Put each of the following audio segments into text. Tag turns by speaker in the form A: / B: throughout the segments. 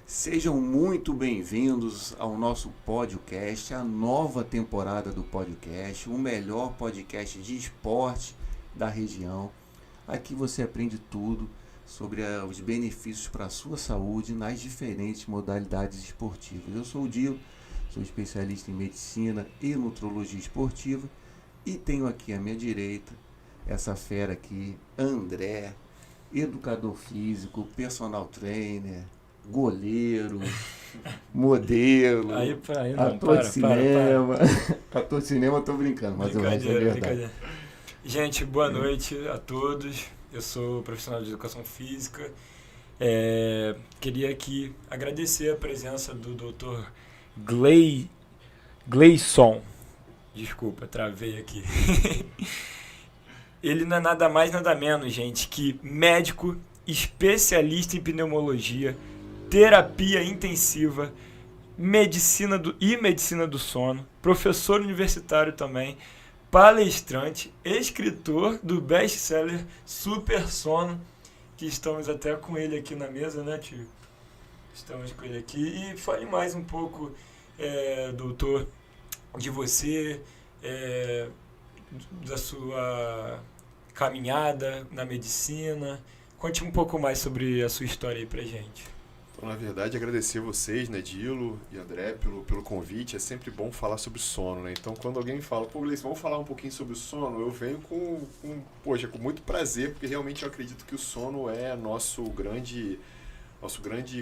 A: Sejam muito bem-vindos ao nosso podcast, a nova temporada do podcast, o melhor podcast de esporte da região. Aqui você aprende tudo sobre os benefícios para a sua saúde nas diferentes modalidades esportivas. Eu sou o Dilo, sou especialista em medicina e nutrologia esportiva e tenho aqui à minha direita essa fera aqui, André, educador físico, personal trainer, goleiro, modelo,
B: Aí não,
A: ator de cinema. Ator de cinema, eu tô brincando, mas o resto é verdade.
B: Brincadeira. Gente, boa noite a todos. Eu sou profissional de educação física. Queria aqui agradecer a presença do Dr. Gleison. Desculpa, travei aqui. Ele não é nada mais, nada menos, gente, que médico, especialista em pneumologia, terapia intensiva, medicina do sono, professor universitário também, palestrante, escritor do best-seller Super Sono, que estamos até com ele aqui na mesa, né, tio? Estamos com ele aqui. E fale mais um pouco, doutor, de você, da sua caminhada na medicina. Conte um pouco mais sobre a sua história aí pra gente.
C: Então, na verdade, agradecer vocês, né, Dilo e André, pelo convite. É sempre bom falar sobre sono, né? Então, quando alguém me fala, pô, Gleison, vamos falar um pouquinho sobre o sono, eu venho com muito prazer, porque realmente eu acredito que o sono é nosso grande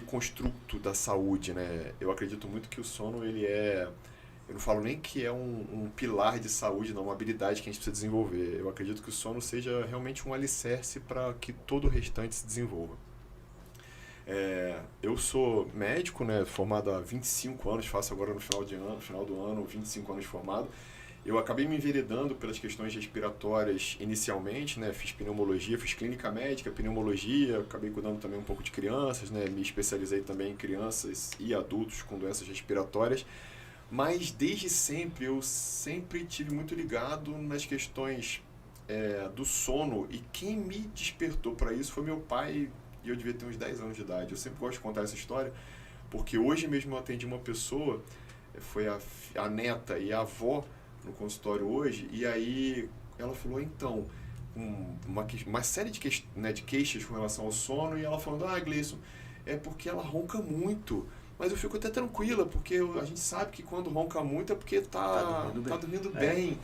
C: construto da saúde, né? Eu acredito muito que o sono, eu não falo nem que é um pilar de saúde, não, uma habilidade que a gente precisa desenvolver. Eu acredito que o sono seja realmente um alicerce para que todo o restante se desenvolva. Eu sou médico, né, formado há 25 anos, faço agora no final do ano, 25 anos de formado. Eu acabei me enveredando pelas questões respiratórias inicialmente, né, fiz pneumologia, fiz clínica médica, pneumologia, acabei cuidando também um pouco de crianças, né, me especializei também em crianças e adultos com doenças respiratórias. Mas desde sempre, eu sempre tive muito ligado nas questões do sono, e quem me despertou para isso foi meu pai, e eu devia ter uns 10 anos de idade. Eu sempre gosto de contar essa história, porque hoje mesmo eu atendi uma pessoa, foi a neta e a avó no consultório hoje, e aí ela falou, então, uma série de queixas com relação ao sono, e ela falando, Gleison, é porque ela ronca muito. Mas eu fico até tranquila, porque a gente sabe que quando ronca muito é porque tá dormindo bem.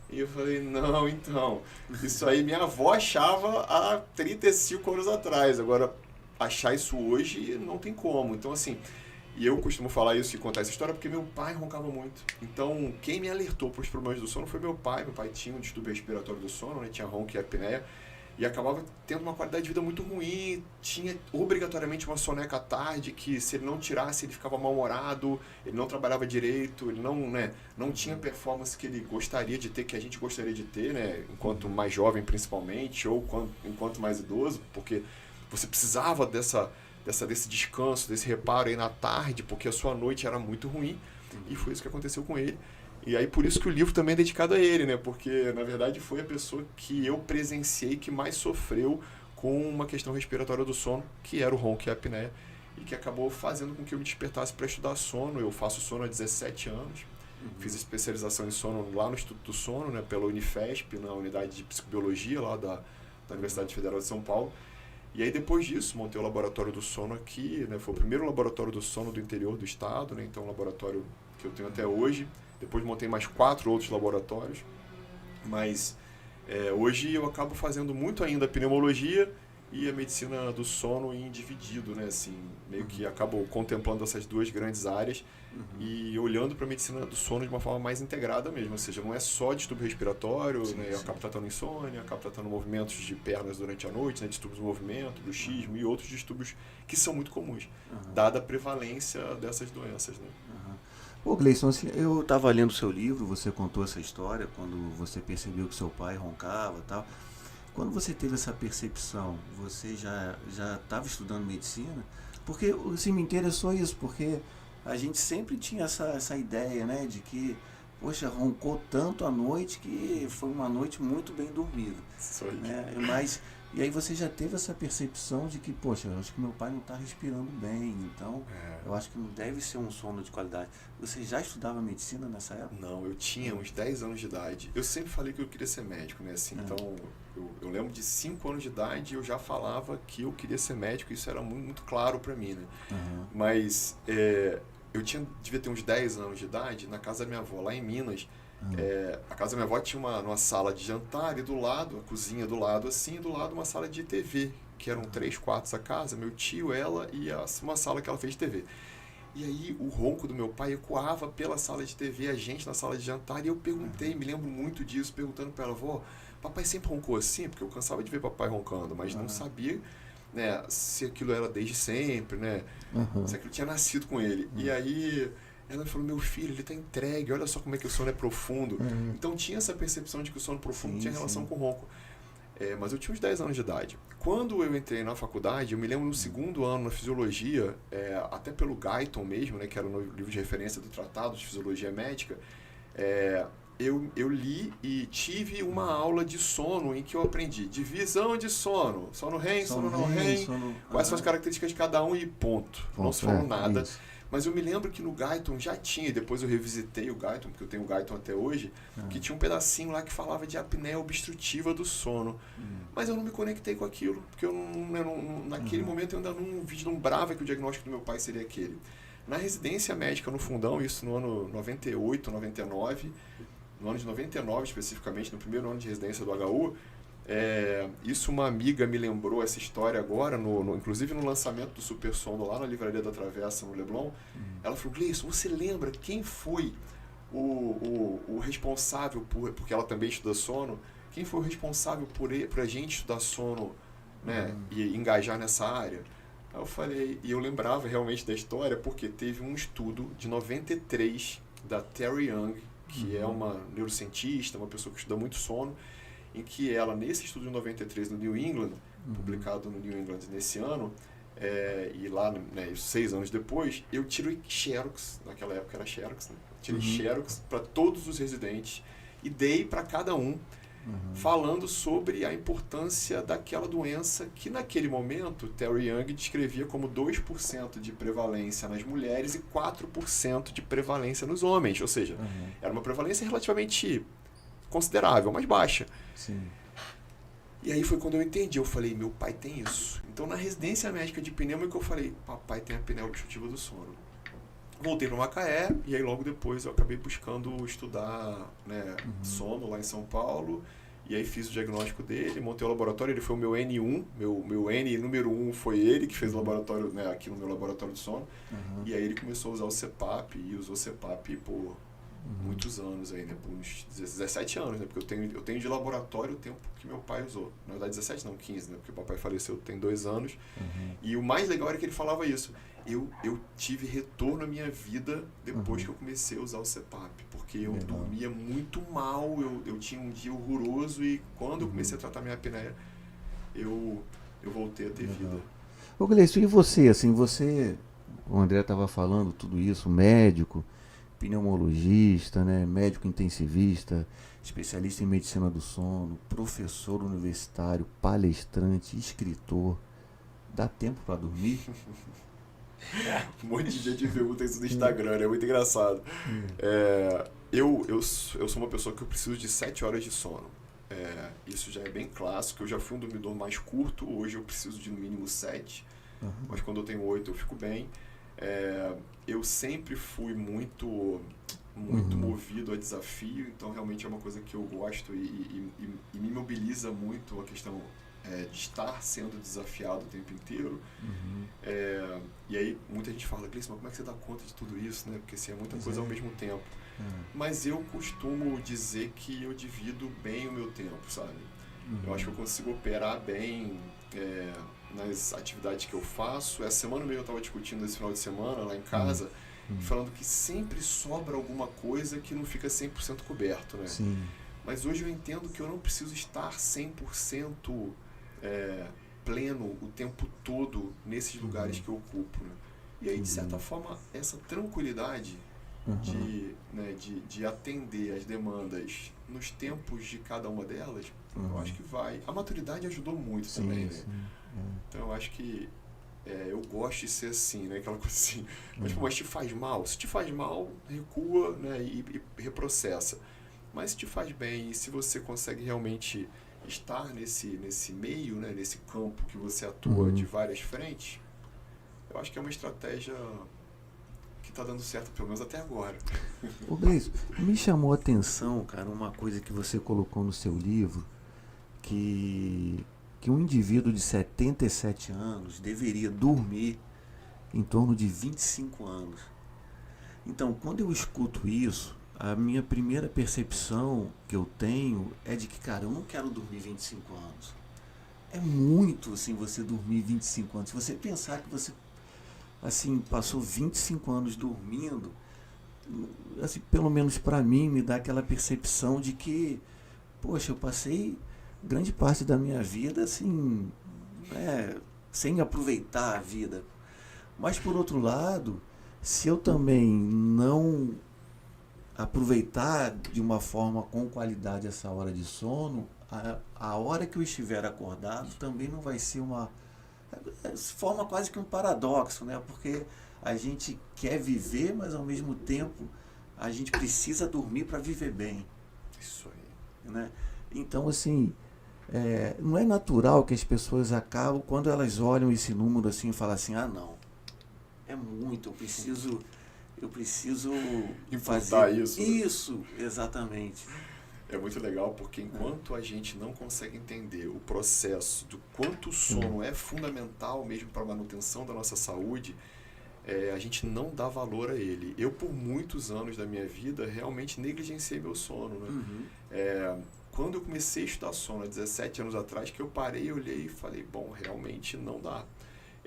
C: E eu falei, não, então, isso aí minha avó achava há 35 anos atrás. Agora, achar isso hoje não tem como. Então, assim, e eu costumo falar isso e contar essa história porque meu pai roncava muito. Então, quem me alertou para os problemas do sono foi meu pai. Meu pai tinha um distúrbio respiratório do sono, né? Tinha ronco e apneia. E acabava tendo uma qualidade de vida muito ruim, tinha obrigatoriamente uma soneca à tarde, que se ele não tirasse ele ficava mal-humorado, ele não trabalhava direito, ele não tinha performance que ele gostaria de ter, que a gente gostaria de ter, né, enquanto mais jovem principalmente, ou enquanto mais idoso, porque você precisava desse descanso, desse reparo aí na tarde, porque a sua noite era muito ruim, e foi isso que aconteceu com ele. E aí por isso que o livro também é dedicado a ele, né? Porque na verdade foi a pessoa que eu presenciei que mais sofreu com uma questão respiratória do sono, que era o ronco e a apneia, e que acabou fazendo com que eu me despertasse para estudar sono. Eu faço sono há 17 anos, fiz especialização em sono lá no Instituto do Sono, né? Pela Unifesp, na unidade de psicobiologia lá da Universidade Federal de São Paulo. E aí depois disso montei o laboratório do sono aqui, né? Foi o primeiro laboratório do sono do interior do estado, né? Então um laboratório que eu tenho até hoje. Depois montei mais 4 outros laboratórios, mas hoje eu acabo fazendo muito ainda a pneumologia e a medicina do sono em dividido, né? Assim, meio que acabo contemplando essas duas grandes áreas e olhando para a medicina do sono de uma forma mais integrada mesmo, ou seja, não é só distúrbio respiratório, né? Eu acabo tratando insônia, acabo tratando movimentos de pernas durante a noite, né? Distúrbios do movimento, bruxismo e outros distúrbios que são muito comuns, dada a prevalência dessas doenças, né?
A: Pô, Gleison, eu estava lendo o seu livro, você contou essa história, quando você percebeu que seu pai roncava e tal. Quando você teve essa percepção, você já estava estudando medicina? Porque assim, me interessou isso, porque a gente sempre tinha essa ideia, né, de que, poxa, roncou tanto à noite que foi uma noite muito bem dormida. Né? Mas E aí você já teve essa percepção de que, poxa, eu acho que meu pai não está respirando bem, então eu acho que não deve ser um sono de qualidade. Você já estudava medicina nessa época?
C: Não, eu tinha uns 10 anos de idade. Eu sempre falei que eu queria ser médico, né? Assim, então, eu lembro de 5 anos de idade eu já falava que eu queria ser médico, isso era muito, muito claro para mim, né? Mas eu devia ter uns 10 anos de idade na casa da minha avó, lá em Minas. A casa da minha avó tinha uma sala de jantar e do lado, a cozinha do lado assim, e do lado uma sala de TV, que eram 3 quartos a casa, meu tio, ela e uma sala que ela fez de TV. E aí o ronco do meu pai ecoava pela sala de TV, a gente na sala de jantar, e eu perguntei, me lembro muito disso, perguntando para ela, avó, papai sempre roncou assim? Porque eu cansava de ver papai roncando, mas não sabia, né, se aquilo era desde sempre, né, se aquilo tinha nascido com ele. E aí ela falou, meu filho, ele está entregue, olha só como é que o sono é profundo. Então tinha essa percepção de que o sono profundo tinha relação com o ronco. Mas eu tinha uns 10 anos de idade. Quando eu entrei na faculdade, eu me lembro no segundo ano, na fisiologia, até pelo Guyton mesmo, né, que era o livro de referência do Tratado de Fisiologia Médica, eu li e tive uma aula de sono em que eu aprendi divisão de sono, sono REM, sono não REM, quais são as características de cada um e ponto. Não se falou nada. Isso. Mas eu me lembro que no Guyton já tinha, e depois eu revisitei o Guyton, porque eu tenho o Guyton até hoje, que tinha um pedacinho lá que falava de apneia obstrutiva do sono. Mas eu não me conectei com aquilo, porque naquele momento eu ainda não vislumbrava que o diagnóstico do meu pai seria aquele. Na residência médica no Fundão, isso no ano 98, 99, no ano de 99 especificamente, no primeiro ano de residência do HU, isso uma amiga me lembrou essa história agora, inclusive no lançamento do Super Sono lá na Livraria da Travessa, no Leblon. Ela falou, Gleison, você lembra quem foi o responsável porque ela também estuda sono, quem foi o responsável por a gente estudar sono, né, e engajar nessa área? Aí eu falei, e eu lembrava realmente da história porque teve um estudo de 93 da Terry Young, que é uma neurocientista, uma pessoa que estuda muito sono, em que ela, nesse estudo de 93 no New England, publicado no New England nesse ano, e lá, né, 6 anos depois, eu tirei Xerox, naquela época era Xerox, né? Tirei Xerox para todos os residentes e dei para cada um, falando sobre a importância daquela doença que naquele momento Terry Young descrevia como 2% de prevalência nas mulheres e 4% de prevalência nos homens, ou seja, era uma prevalência relativamente considerável, mas baixa.
A: Sim.
C: E aí foi quando eu entendi, eu falei, meu pai tem isso. Então na residência médica de pneumo eu falei, papai tem a apneia obstrutiva do sono. Voltei para Macaé e aí logo depois eu acabei buscando estudar, né, sono lá em São Paulo. E aí fiz o diagnóstico dele, montei o laboratório, ele foi o meu N1, meu N número 1 foi ele que fez o laboratório, né, aqui no meu laboratório de sono. E aí ele começou a usar o CPAP e usou o CPAP por muitos anos aí, né, por uns 17 anos, né, porque eu tenho de laboratório o tempo que meu pai usou. Na verdade 17 não, 15, né, porque o papai faleceu tem 2 anos. E o mais legal era que ele falava isso. Eu tive retorno à minha vida depois que eu comecei a usar o CPAP, porque eu dormia muito mal, eu tinha um dia horroroso e quando eu comecei a tratar minha apneia, eu voltei a ter vida.
A: Ô Gleison, e você, assim, o André estava falando tudo isso, médico, pneumologista, né, médico intensivista, especialista em medicina do sono, professor universitário, palestrante, escritor, dá tempo para dormir?
C: Um monte de gente me pergunta isso no Instagram, é muito engraçado. Eu sou uma pessoa que eu preciso de 7 horas de sono. Isso já é bem clássico, eu já fui um dormidor mais curto, hoje eu preciso de no mínimo 7, mas quando eu tenho 8 eu fico bem. Eu sempre fui muito movido a desafio, então realmente é uma coisa que eu gosto e me mobiliza muito a questão de estar sendo desafiado o tempo inteiro. E aí muita gente fala, Gleison, mas como é que você dá conta de tudo isso, né? Porque assim, é muita coisa ao mesmo tempo. Mas eu costumo dizer que eu divido bem o meu tempo, sabe? Eu acho que eu consigo operar bem nas atividades que eu faço. Essa semana mesmo eu estava discutindo esse final de semana lá em casa, falando que sempre sobra alguma coisa que não fica 100% coberto, né?
A: Sim.
C: Mas hoje eu entendo que eu não preciso estar 100% pleno o tempo todo nesses lugares que eu ocupo, né? E aí, de certa forma, essa tranquilidade de atender as demandas nos tempos de cada uma delas, eu acho que vai. A maturidade ajudou muito também, né? Então eu acho que eu gosto de ser assim, né? Aquela coisa assim. Mas te faz mal? Se te faz mal, recua, né? E reprocessa. Mas se te faz bem, e se você consegue realmente estar nesse meio, né? Nesse campo que você atua de várias frentes, eu acho que é uma estratégia que está dando certo, pelo menos até agora.
A: Ô Gleison, me chamou a atenção, cara, uma coisa que você colocou no seu livro, que um indivíduo de 77 anos deveria dormir em torno de 25 anos. Então, quando eu escuto isso, a minha primeira percepção que eu tenho é de que, cara, eu não quero dormir 25 anos. É muito, assim, você dormir 25 anos. Se você pensar que você, assim, passou 25 anos dormindo, assim, pelo menos para mim, me dá aquela percepção de que, poxa, eu passei grande parte da minha vida, assim, sem aproveitar a vida. Mas, por outro lado, se eu também não aproveitar de uma forma com qualidade essa hora de sono, a hora que eu estiver acordado também não vai ser uma... forma quase que um paradoxo, né? Porque a gente quer viver, mas ao mesmo tempo a gente precisa dormir para viver bem.
C: Isso aí.
A: Né? Então, assim, não é natural que as pessoas acabam, quando elas olham esse número assim e falam assim, não, é muito, eu preciso fazer
C: isso.
A: Isso, exatamente.
C: É muito legal porque enquanto a gente não consegue entender o processo do quanto o sono é fundamental mesmo para a manutenção da nossa saúde, a gente não dá valor a ele. Eu, por muitos anos da minha vida, realmente negligenciei meu sono. Né? Quando eu comecei a estudar sono, há 17 anos atrás, que eu parei, olhei e falei, bom, realmente não dá.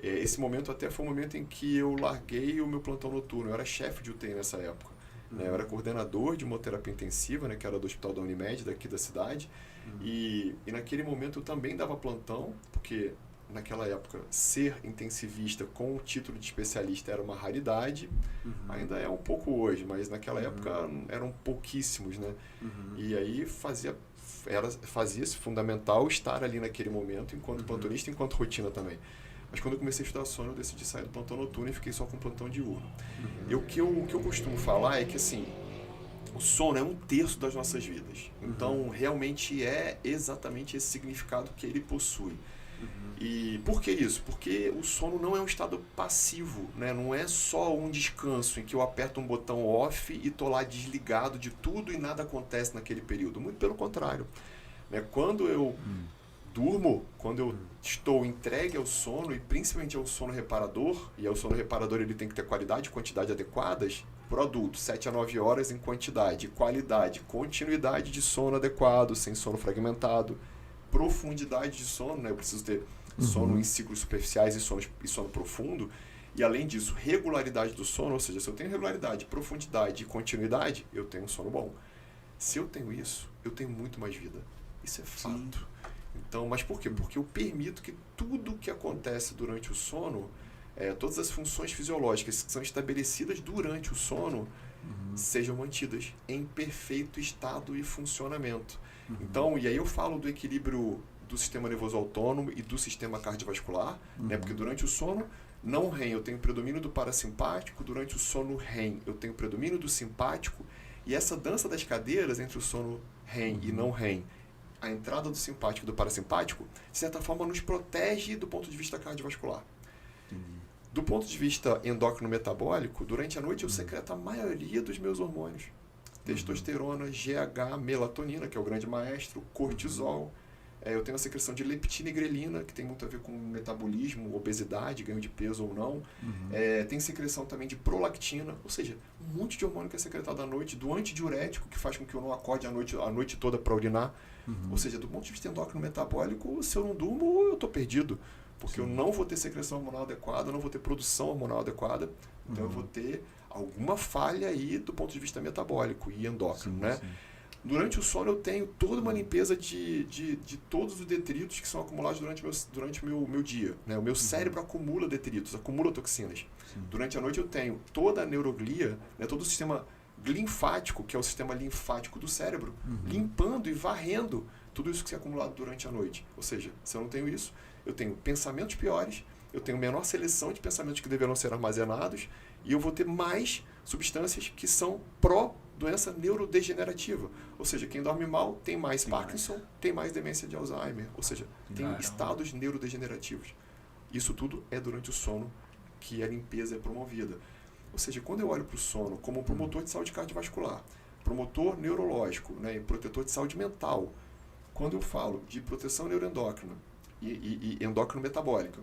C: Esse momento até foi o momento em que eu larguei o meu plantão noturno. Eu era chefe de UTI nessa época. Né? Eu era coordenador de hemoterapia intensiva, né? Que era do Hospital da Unimed, daqui da cidade. E naquele momento eu também dava plantão, porque naquela época ser intensivista com o título de especialista era uma raridade. Ainda é um pouco hoje, mas naquela época eram pouquíssimos. Né? E aí fazia-se fundamental estar ali naquele momento, enquanto plantonista, enquanto rotina também. Mas quando eu comecei a estudar sono, eu decidi sair do plantão noturno e fiquei só com plantão diurno. O que eu costumo falar é que, assim, o sono é 1/3 das nossas vidas. Então, realmente é exatamente esse significado que ele possui. E por que isso? Porque o sono não é um estado passivo, né? Não é só um descanso em que eu aperto um botão off e estou lá desligado de tudo e nada acontece naquele período. Muito pelo contrário. Né? Quando eu durmo, quando eu estou entregue ao sono, e principalmente ao sono reparador, e ao sono reparador ele tem que ter qualidade e quantidade adequadas, para o adulto, 7 a 9 horas em quantidade, qualidade, continuidade de sono adequado, sem sono fragmentado, profundidade de sono, né? Eu preciso ter sono em ciclos superficiais e sono profundo, e além disso, regularidade do sono, ou seja, se eu tenho regularidade, profundidade e continuidade, eu tenho um sono bom. Se eu tenho isso, eu tenho muito mais vida. Isso é fato. Então, mas por quê? Porque eu permito que tudo que acontece durante o sono, todas as funções fisiológicas que são estabelecidas durante o sono, sejam mantidas em perfeito estado e funcionamento. Então, e aí eu falo do equilíbrio do sistema nervoso autônomo e do sistema cardiovascular, né? Porque durante o sono, não REM, eu tenho predomínio do parasimpático, durante o sono REM, eu tenho predomínio do simpático, e essa dança das cadeiras entre o sono REM e não REM, a entrada do simpático e do parasimpático, de certa forma, nos protege do ponto de vista cardiovascular. Do ponto de vista endócrino-metabólico, durante a noite eu secreto a maioria dos meus hormônios. Testosterona, GH, melatonina, que é o grande maestro, cortisol. Eu tenho a secreção de leptina e grelina, que tem muito a ver com metabolismo, obesidade, ganho de peso ou não. Tem secreção também de prolactina, ou seja, um monte de hormônio que é secretado à noite, do antidiurético, que faz com que eu não acorde a noite toda para urinar. Ou seja, do ponto de vista endócrino metabólico, se eu não durmo, eu estou perdido. Porque eu não vou ter secreção hormonal adequada, eu não vou ter produção hormonal adequada. Então eu vou ter alguma falha aí do ponto de vista metabólico e endócrino, né? Durante o sono eu tenho toda uma limpeza de todos os detritos que são acumulados durante o meu dia. Né? O meu cérebro acumula detritos, acumula toxinas.
A: Sim.
C: Durante a noite eu tenho toda a neuroglia, né? Todo o sistema linfático, que é o sistema linfático do cérebro, limpando e varrendo tudo isso que se é acumulado durante a noite. Ou seja, se eu não tenho isso, eu tenho pensamentos piores, eu tenho menor seleção de pensamentos que deverão ser armazenados e eu vou ter mais substâncias que são pró-doença neurodegenerativa. Ou seja, quem dorme mal tem mais Parkinson, tem mais demência de Alzheimer. Ou seja, tem estados neurodegenerativos. Isso tudo é durante o sono que a limpeza é promovida. Ou seja, quando eu olho para o sono como um promotor de saúde cardiovascular, promotor neurológico, né, e protetor de saúde mental, quando eu falo de proteção neuroendócrina e endócrino metabólica,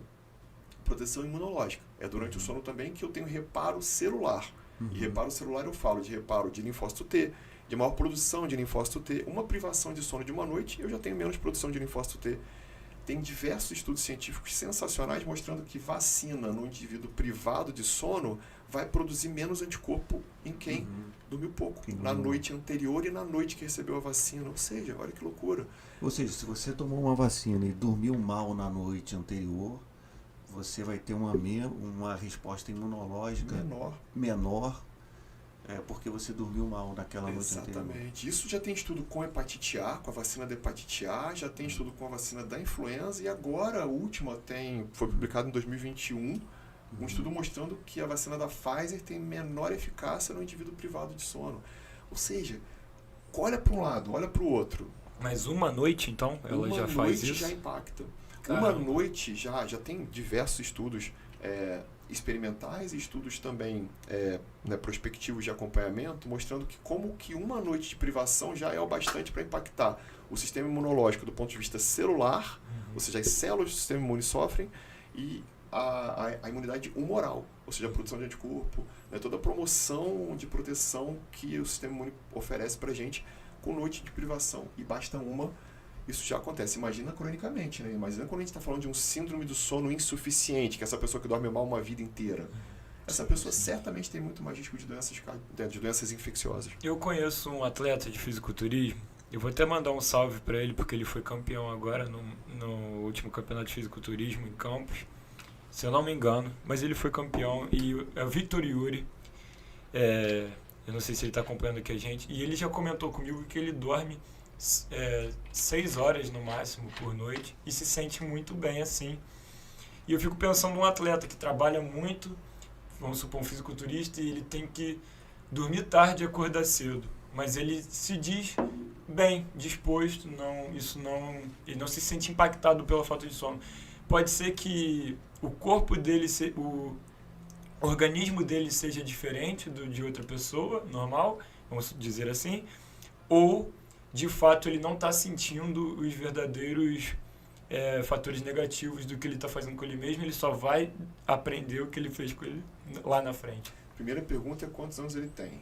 C: proteção imunológica, é durante o sono também que eu tenho reparo celular. E reparo celular eu falo de reparo de linfócito T, de maior produção de linfócito T. Uma privação de sono de uma noite, eu já tenho menos produção de linfócito T. Tem diversos estudos científicos sensacionais mostrando que vacina no indivíduo privado de sono vai produzir menos anticorpo em quem dormiu pouco, na noite anterior e na noite que recebeu a vacina. Ou seja, olha que loucura.
A: Ou seja, se você tomou uma vacina e dormiu mal na noite anterior, você vai ter uma resposta imunológica menor porque você dormiu mal naquela noite anterior.
C: Exatamente. Isso já tem estudo com hepatite A, com a vacina da hepatite A, já tem estudo com a vacina da influenza e agora a última foi publicado em 2021, um estudo mostrando que a vacina da Pfizer tem menor eficácia no indivíduo privado de sono. Ou seja, olha para um lado, olha para o outro.
B: Mas uma noite, então, ela já faz isso?
C: Uma noite já impacta. Caramba. Uma noite já tem diversos estudos experimentais e estudos também prospectivos de acompanhamento, mostrando que como que uma noite de privação já é o bastante para impactar o sistema imunológico do ponto de vista celular, ou seja, as células do sistema imune sofrem, e a imunidade humoral, ou seja, a produção de anticorpo, né, toda a promoção de proteção que o sistema imune oferece para a gente com noite de privação. E basta uma, isso já acontece. Imagina cronicamente, né? Imagina quando a gente está falando de um síndrome do sono insuficiente, que é essa pessoa que dorme mal uma vida inteira. Essa pessoa certamente tem muito mais risco de doenças infecciosas.
B: Eu conheço um atleta de fisiculturismo, eu vou até mandar um salve para ele, porque ele foi campeão agora no último campeonato de fisiculturismo em Campos, se eu não me engano, mas ele foi campeão, e é o Victor Yuri, eu não sei se ele está acompanhando aqui a gente, e ele já comentou comigo que ele dorme 6 horas no máximo por noite e se sente muito bem assim. E eu fico pensando num atleta que trabalha muito, vamos supor um fisiculturista, e ele tem que dormir tarde e acordar cedo, mas ele se diz bem disposto, ele não se sente impactado pela falta de sono. Pode ser que o corpo dele, o organismo dele seja diferente de outra pessoa, normal, vamos dizer assim, ou de fato ele não está sentindo os verdadeiros fatores negativos do que ele está fazendo com ele mesmo, ele só vai aprender o que ele fez com ele lá na frente.
C: Primeira pergunta é quantos anos ele tem?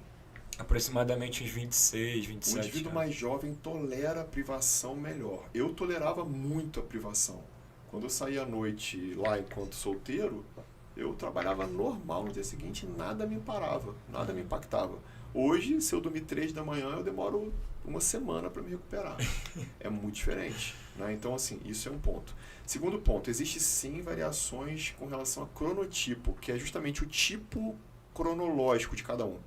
B: Aproximadamente uns 26, 27
C: O indivíduo mais jovem tolera a privação melhor. Eu tolerava muito a privação. Quando eu saía à noite lá enquanto solteiro, eu trabalhava normal no dia seguinte, nada me parava, nada me impactava. Hoje, se eu dormir 3 da manhã, eu demoro uma semana para me recuperar. É muito diferente, né? Então, assim, isso é um ponto. Segundo ponto, existe sim variações com relação a cronotipo, que é justamente o tipo cronológico de cada um.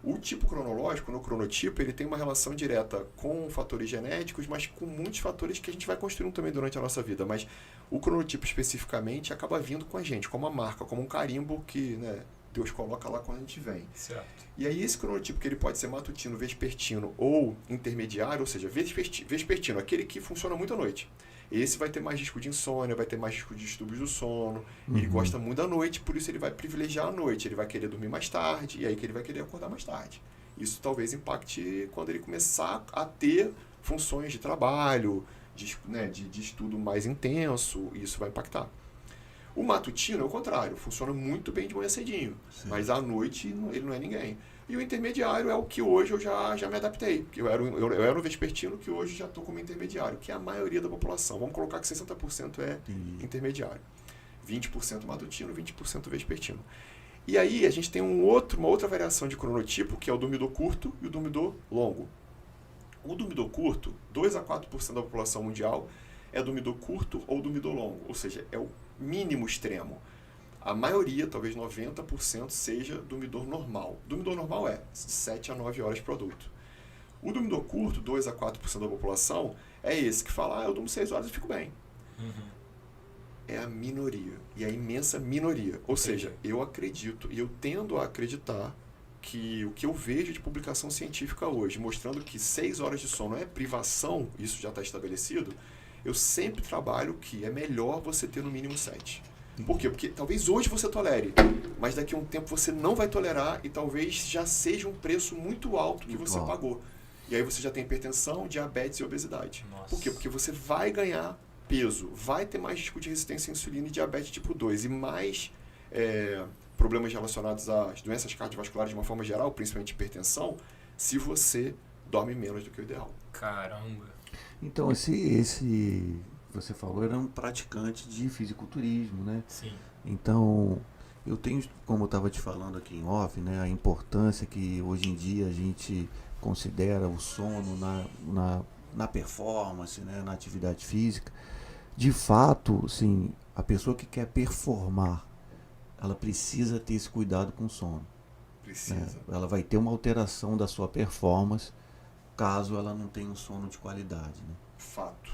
C: O tipo cronológico, no cronotipo, ele tem uma relação direta com fatores genéticos, mas com muitos fatores que a gente vai construindo também durante a nossa vida. Mas o cronotipo especificamente acaba vindo com a gente, como uma marca, como um carimbo que, né, Deus coloca lá quando a gente vem.
B: Certo.
C: E aí esse cronotipo, que ele pode ser matutino, vespertino ou intermediário, ou seja, vespertino, aquele que funciona muito à noite. Esse vai ter mais risco de insônia, vai ter mais risco de distúrbios do sono. Ele gosta muito da noite, por isso ele vai privilegiar a noite. Ele vai querer dormir mais tarde, e aí que ele vai querer acordar mais tarde. Isso talvez impacte quando ele começar a ter funções de trabalho, de estudo mais intenso, e isso vai impactar. O matutino é o contrário, funciona muito bem de manhã cedinho, sim, mas à noite ele não é ninguém. E o intermediário é o que hoje eu já me adaptei. Eu era o vespertino, que hoje já estou como intermediário, que é a maioria da população. Vamos colocar que 60% é intermediário. 20% matutino, 20% vespertino. E aí a gente tem uma outra variação de cronotipo, que é o dormidor curto e o dormidor longo. O dormidor curto, 2 a 4% da população mundial é dormidor curto ou dormidor longo, ou seja, é o mínimo extremo. A maioria, talvez 90%, seja dormidor normal. Dormidor normal é 7 a 9 horas por adulto. O dormidor curto, 2 a 4% da população, é esse que fala, eu durmo 6 horas e fico bem. É a minoria, e a imensa minoria. Ou seja, eu acredito, e eu tendo a acreditar, que o que eu vejo de publicação científica hoje, mostrando que 6 horas de sono é privação, isso já está estabelecido, eu sempre trabalho que é melhor você ter no mínimo 7. Por quê? Porque talvez hoje você tolere, mas daqui a um tempo você não vai tolerar e talvez já seja um preço muito alto que você pagou. E aí você já tem hipertensão, diabetes e obesidade.
B: Nossa.
C: Por quê? Porque você vai ganhar peso, vai ter mais risco de resistência à insulina e diabetes tipo 2 e mais problemas relacionados às doenças cardiovasculares de uma forma geral, principalmente hipertensão, se você dorme menos do que o ideal.
B: Caramba.
A: Então, esse você falou, era um praticante de fisiculturismo, né?
B: Sim.
A: Então, eu tenho, como eu estava te falando aqui em off, né, a importância que hoje em dia a gente considera o sono na performance, né, na atividade física. De fato, assim, a pessoa que quer performar, ela precisa ter esse cuidado com o sono.
C: Precisa.
A: Né? Ela vai ter uma alteração da sua performance caso ela não tenha um sono de qualidade. Né?
C: Fato.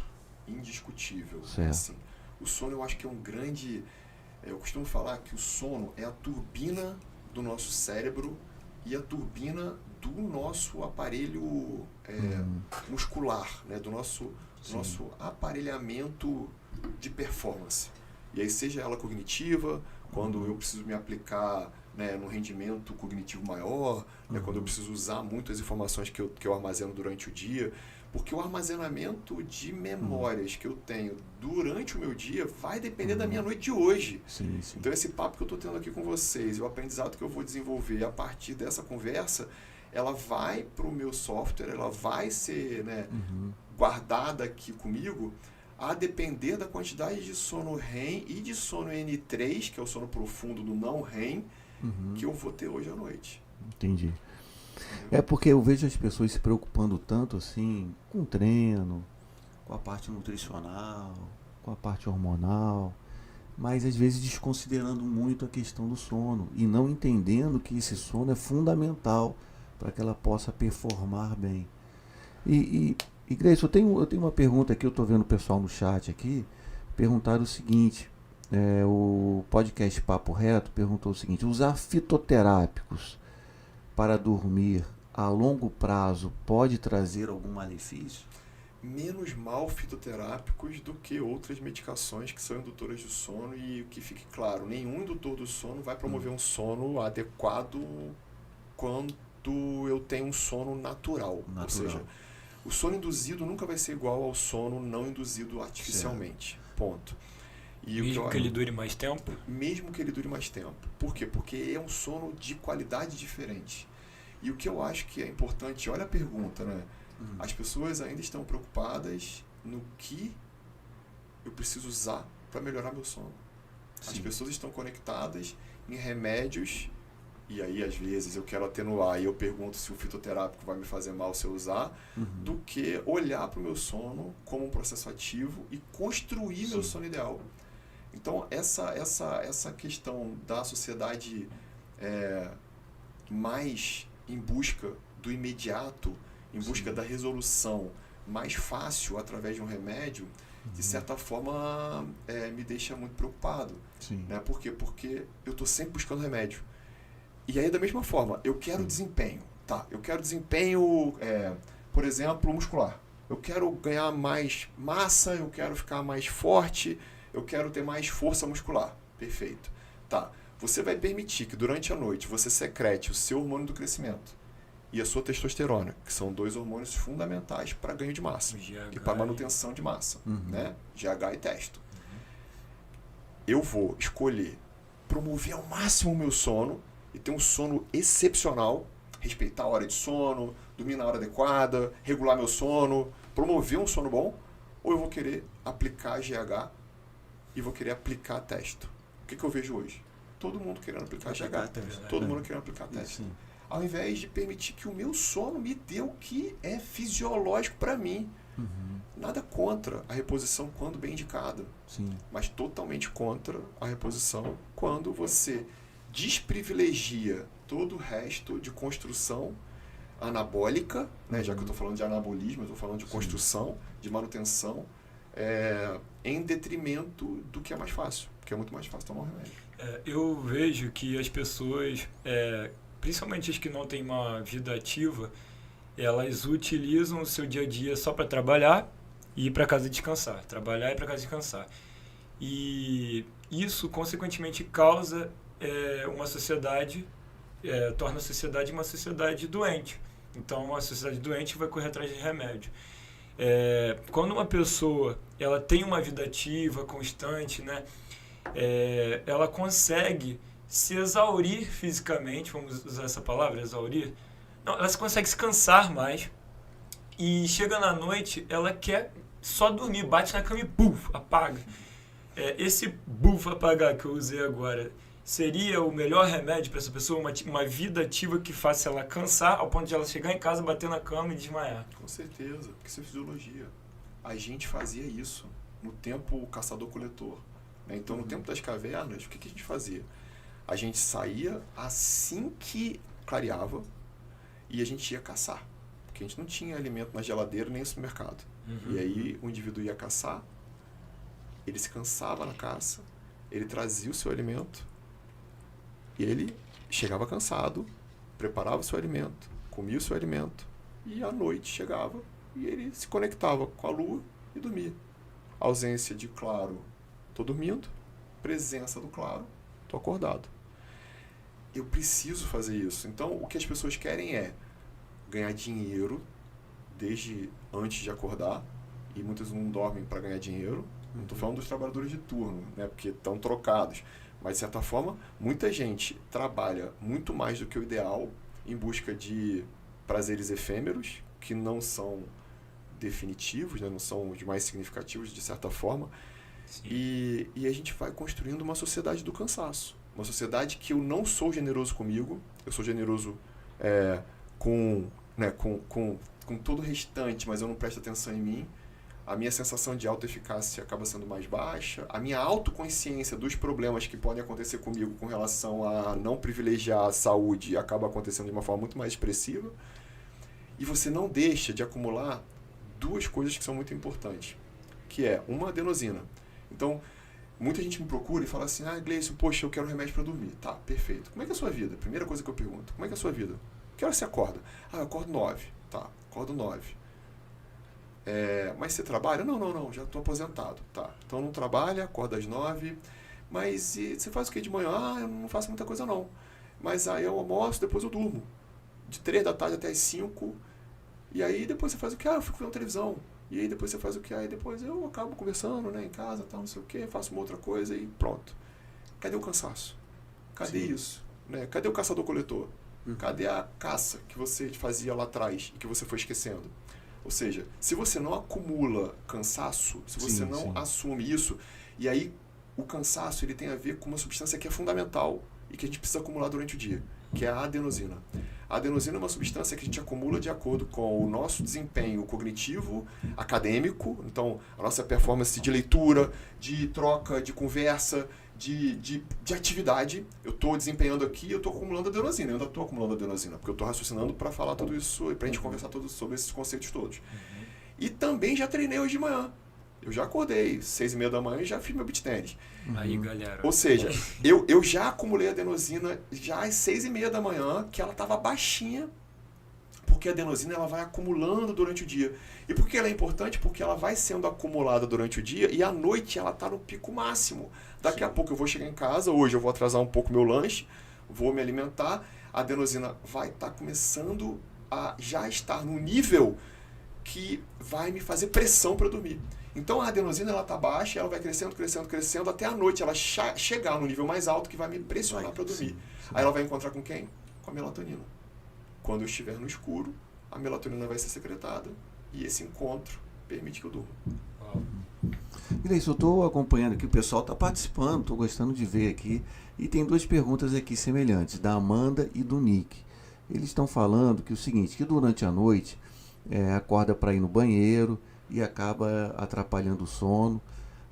C: Indiscutível.
A: Certo.
C: Assim, o sono eu acho que é um grande... Eu costumo falar que o sono é a turbina do nosso cérebro e a turbina do nosso aparelho muscular, né? do nosso aparelhamento de performance. E aí seja ela cognitiva, quando eu preciso me aplicar, né, no rendimento cognitivo maior, né, quando eu preciso usar muito as informações que eu armazeno durante o dia, porque o armazenamento de memórias que eu tenho durante o meu dia vai depender da minha noite de hoje.
A: Sim.
C: Então esse papo que eu estou tendo aqui com vocês, o aprendizado que eu vou desenvolver a partir dessa conversa, ela vai para o meu software, ela vai ser, né, guardada aqui comigo, a depender da quantidade de sono REM e de sono N3, que é o sono profundo do não REM, que eu vou ter hoje à noite.
A: Entendi. É porque eu vejo as pessoas se preocupando tanto assim com o treino, com a parte nutricional, com a parte hormonal, mas às vezes desconsiderando muito a questão do sono e não entendendo que esse sono é fundamental para que ela possa performar bem. E Grace, eu tenho uma pergunta aqui, eu estou vendo o pessoal no chat aqui, perguntar o seguinte, o podcast Papo Reto perguntou o seguinte, usar fitoterápicos para dormir a longo prazo pode trazer algum malefício?
C: Menos mal fitoterápicos do que outras medicações que são indutoras de sono e que fique claro, nenhum indutor do sono vai promover um sono adequado quando eu tenho um sono natural. Ou seja, o sono induzido nunca vai ser igual ao sono não induzido artificialmente. Certo. Ponto. E
B: mesmo que ele dure mais tempo?
C: Mesmo que ele dure mais tempo. Por quê? Porque é um sono de qualidade diferente. E o que eu acho que é importante, olha a pergunta, né? As pessoas ainda estão preocupadas no que eu preciso usar para melhorar meu sono. Sim. As pessoas estão conectadas em remédios, e aí às vezes eu quero atenuar e eu pergunto se o fitoterápico vai me fazer mal se eu usar, do que olhar para o meu sono como um processo ativo e construir meu sono ideal. Então essa questão da sociedade mais em busca do imediato, em busca da resolução mais fácil através de um remédio, de certa forma me deixa muito preocupado. Né? Por quê? Porque eu estou sempre buscando remédio. E aí da mesma forma, eu quero desempenho. Tá? Eu quero desempenho, por exemplo, muscular. Eu quero ganhar mais massa, eu quero ficar mais forte, eu quero ter mais força muscular. Perfeito. Tá. Você vai permitir que durante a noite você secrete o seu hormônio do crescimento e a sua testosterona, que são 2 hormônios fundamentais para ganho de massa e para manutenção de massa, né? GH e testo. Eu vou escolher promover ao máximo o meu sono e ter um sono excepcional, respeitar a hora de sono, dormir na hora adequada, regular meu sono, promover um sono bom, ou eu vou querer aplicar GH e vou querer aplicar testo. O que eu vejo hoje? Todo mundo querendo aplicar GH, todo mundo querendo aplicar testo. ao invés de permitir que o meu sono me dê o que é fisiológico para mim. Nada contra a reposição quando bem indicada, mas totalmente contra a reposição quando você desprivilegia todo o resto de construção anabólica, né? Já que eu estou falando de anabolismo, eu estou falando de construção, de manutenção, em detrimento do que é mais fácil, porque é muito mais fácil tomar um remédio.
B: Eu vejo que as pessoas, principalmente as que não têm uma vida ativa, elas utilizam o seu dia a dia só para trabalhar e ir para casa descansar. Trabalhar e ir para casa descansar. E isso, consequentemente, causa uma sociedade, torna a sociedade uma sociedade doente. Então, uma sociedade doente vai correr atrás de remédio. Quando uma pessoa ela tem uma vida ativa, constante, né, ela consegue se exaurir fisicamente, vamos usar essa palavra, exaurir. Não, ela consegue se cansar mais e chega na noite, ela quer só dormir, bate na cama e buf, apaga. Esse buf, apagar que eu usei agora, seria o melhor remédio para essa pessoa, uma vida ativa que faça ela cansar ao ponto de ela chegar em casa, bater na cama e desmaiar?
C: Com certeza, porque isso é fisiologia. A gente fazia isso no tempo caçador-coletor. Né? Então, no tempo das cavernas, o que a gente fazia? A gente saía assim que clareava, e a gente ia caçar, porque a gente não tinha alimento na geladeira nem no supermercado. E aí o indivíduo ia caçar, ele se cansava na caça, ele trazia o seu alimento, e ele chegava cansado, preparava o seu alimento, comia o seu alimento, e à noite chegava e ele se conectava com a lua e dormia. Ausência de claro, estou dormindo, presença do claro, estou acordado. Eu preciso fazer isso. Então, o que as pessoas querem é ganhar dinheiro desde antes de acordar, e muitas não dormem para ganhar dinheiro. Não estou falando dos trabalhadores de turno, né, porque estão trocados. Mas, de certa forma, muita gente trabalha muito mais do que o ideal em busca de prazeres efêmeros, que não são definitivos, né, não são os mais significativos, de certa forma. E a gente vai construindo uma sociedade do cansaço. Uma sociedade que eu não sou generoso comigo, eu sou generoso com todo o restante, mas eu não presto atenção em mim. A minha sensação de autoeficácia acaba sendo mais baixa. A minha autoconsciência dos problemas que podem acontecer comigo com relação a não privilegiar a saúde acaba acontecendo de uma forma muito mais expressiva. E você não deixa de acumular duas coisas que são muito importantes, que é uma adenosina. Então, muita gente me procura e fala assim, Gleison, poxa, eu quero um remédio para dormir. Tá, perfeito. Como é que é a sua vida? Primeira coisa que eu pergunto, como é que é a sua vida? Que hora você acorda? Eu acordo 9. Tá, acordo 9. Mas você trabalha? Não, já estou aposentado. Tá, então não trabalha, acorda às 9. Mas você faz o que de manhã? Eu não faço muita coisa não. Mas aí eu almoço, depois eu durmo. De 3 da tarde até as 5. E aí depois você faz o que? Eu fico vendo televisão. E aí depois você faz o que? Aí depois eu acabo conversando, né, em casa, tal, não sei o que, faço uma outra coisa e pronto. Cadê o cansaço? Cadê isso? Né? Cadê o caçador-coletor? Cadê a caça que você fazia lá atrás e que você foi esquecendo? Ou seja, se você não acumula cansaço, se você não assume isso, e aí o cansaço ele tem a ver com uma substância que é fundamental e que a gente precisa acumular durante o dia, que é a adenosina. A adenosina é uma substância que a gente acumula de acordo com o nosso desempenho cognitivo, acadêmico, então a nossa performance de leitura, de troca, de conversa, de atividade. Eu estou desempenhando aqui, eu estou acumulando adenosina, eu ainda estou acumulando adenosina, porque eu estou raciocinando para falar tudo isso e para a gente conversar sobre esses conceitos todos. E também já treinei hoje de manhã. Eu já acordei 6h30 da manhã e já fiz meu beach tennis.
B: Aí, galera.
C: Ou seja, eu já acumulei adenosina já às 6h30 da manhã, que ela estava baixinha, porque a adenosina ela vai acumulando durante o dia. E por que ela é importante? Porque ela vai sendo acumulada durante o dia e à noite ela está no pico máximo. Daqui a pouco eu vou chegar em casa, hoje eu vou atrasar um pouco meu lanche, vou me alimentar, a adenosina vai estar começando a já estar no nível que vai me fazer pressão para dormir. Então a adenosina ela está baixa, ela vai crescendo, crescendo, crescendo, até a noite ela chegar no nível mais alto que vai me pressionar para dormir. Aí ela vai encontrar com quem? Com a melatonina. Quando eu estiver no escuro, a melatonina vai ser secretada e esse encontro permite que eu durma.
A: Gleison, eu estou acompanhando aqui, o pessoal está participando, estou gostando de ver aqui. E tem duas perguntas aqui semelhantes, da Amanda e do Nick. eles estão falando que o seguinte, que durante a noite acorda para ir no banheiro e acaba atrapalhando o sono.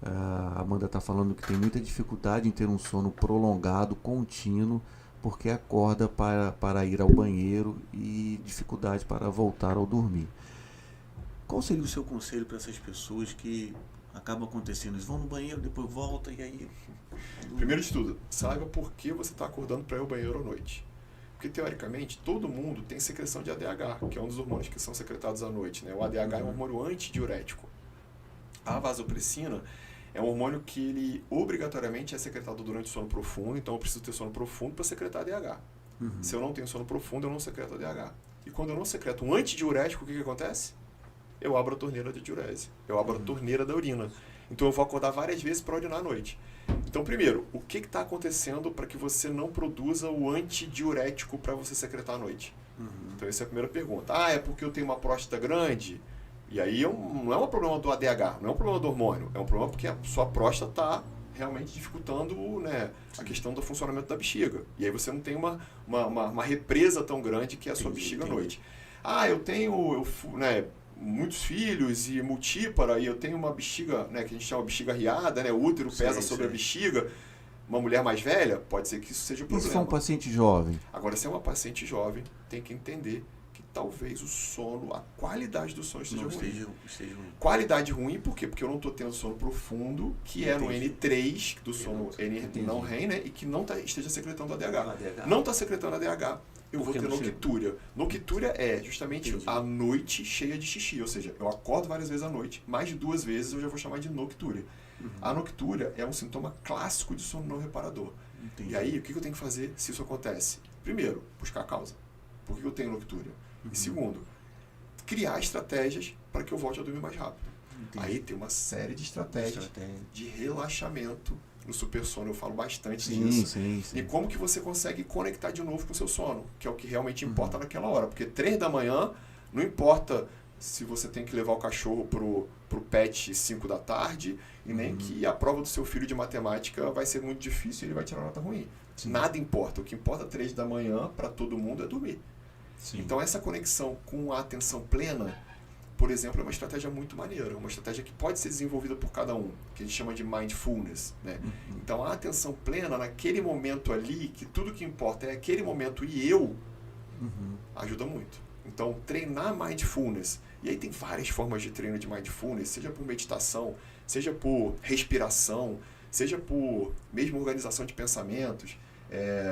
A: A Amanda está falando que tem muita dificuldade em ter um sono prolongado, contínuo, porque acorda para ir ao banheiro e dificuldade para voltar ao dormir. Qual seria o seu conselho para essas pessoas que acabam acontecendo? Eles vão no banheiro, depois voltam e aí...
C: Primeiro de tudo, saiba por que você está acordando para ir ao banheiro à noite. Porque, teoricamente, todo mundo tem secreção de ADH, que é um dos hormônios que são secretados à noite, né? O ADH é um hormônio antidiurético. A vasopressina é um hormônio que ele obrigatoriamente é secretado durante o sono profundo, então eu preciso ter sono profundo para secretar ADH. Se eu não tenho sono profundo, eu não secreto ADH. E quando eu não secreto um antidiurético, o que acontece? Eu abro a torneira de diurese, eu abro a torneira da urina. Então eu vou acordar várias vezes para urinar à noite. Então, primeiro, o que está acontecendo para que você não produza o antidiurético para você secretar à noite? Então essa é a primeira pergunta. É porque eu tenho uma próstata grande? E aí não é um problema do ADH, não é um problema do hormônio, é um problema porque a sua próstata está realmente dificultando, né, a questão do funcionamento da bexiga. E aí você não tem uma represa tão grande que é a sua bexiga à noite. Eu tenho muitos filhos e multípara, e eu tenho uma bexiga, né, que a gente chama de bexiga riada, né, o útero pesa sobre a bexiga. Uma mulher mais velha, pode ser que isso seja o problema.
A: E se for um paciente jovem?
C: Agora, se é uma paciente jovem, tem que entender que talvez o sono, a qualidade do sono esteja ruim. Qualidade ruim, por quê? Porque eu não estou tendo sono profundo, que é no N3 do sono não REM, né? E que não esteja secretando ADH. Não está secretando ADH, eu vou ter noctúria. Noctúria é justamente a noite cheia de xixi, ou seja, eu acordo várias vezes à noite, mais de 2 vezes eu já vou chamar de noctúria. A noctúria é um sintoma clássico de sono não reparador. E aí, o que eu tenho que fazer se isso acontece? Primeiro, buscar a causa. Por que eu tenho noctúria? E segundo, criar estratégias para que eu volte a dormir mais rápido. Aí tem uma série de estratégias de relaxamento. No super sono eu falo bastante disso. E como que você consegue conectar de novo com o seu sono, que é o que realmente importa naquela hora. Porque 3 da manhã, não importa se você tem que levar o cachorro pro pet 5 da tarde, e nem que a prova do seu filho de matemática vai ser muito difícil e ele vai tirar nota ruim. Nada importa. O que importa 3 da manhã para todo mundo é dormir. Então essa conexão com a atenção plena, por exemplo, é uma estratégia muito maneira, uma estratégia que pode ser desenvolvida por cada um, que a gente chama de mindfulness, né? Então a atenção plena naquele momento ali, que tudo que importa é aquele momento e eu, ajuda muito. Então treinar mindfulness, e aí tem várias formas de treino de mindfulness, seja por meditação, seja por respiração, seja por mesmo organização de pensamentos,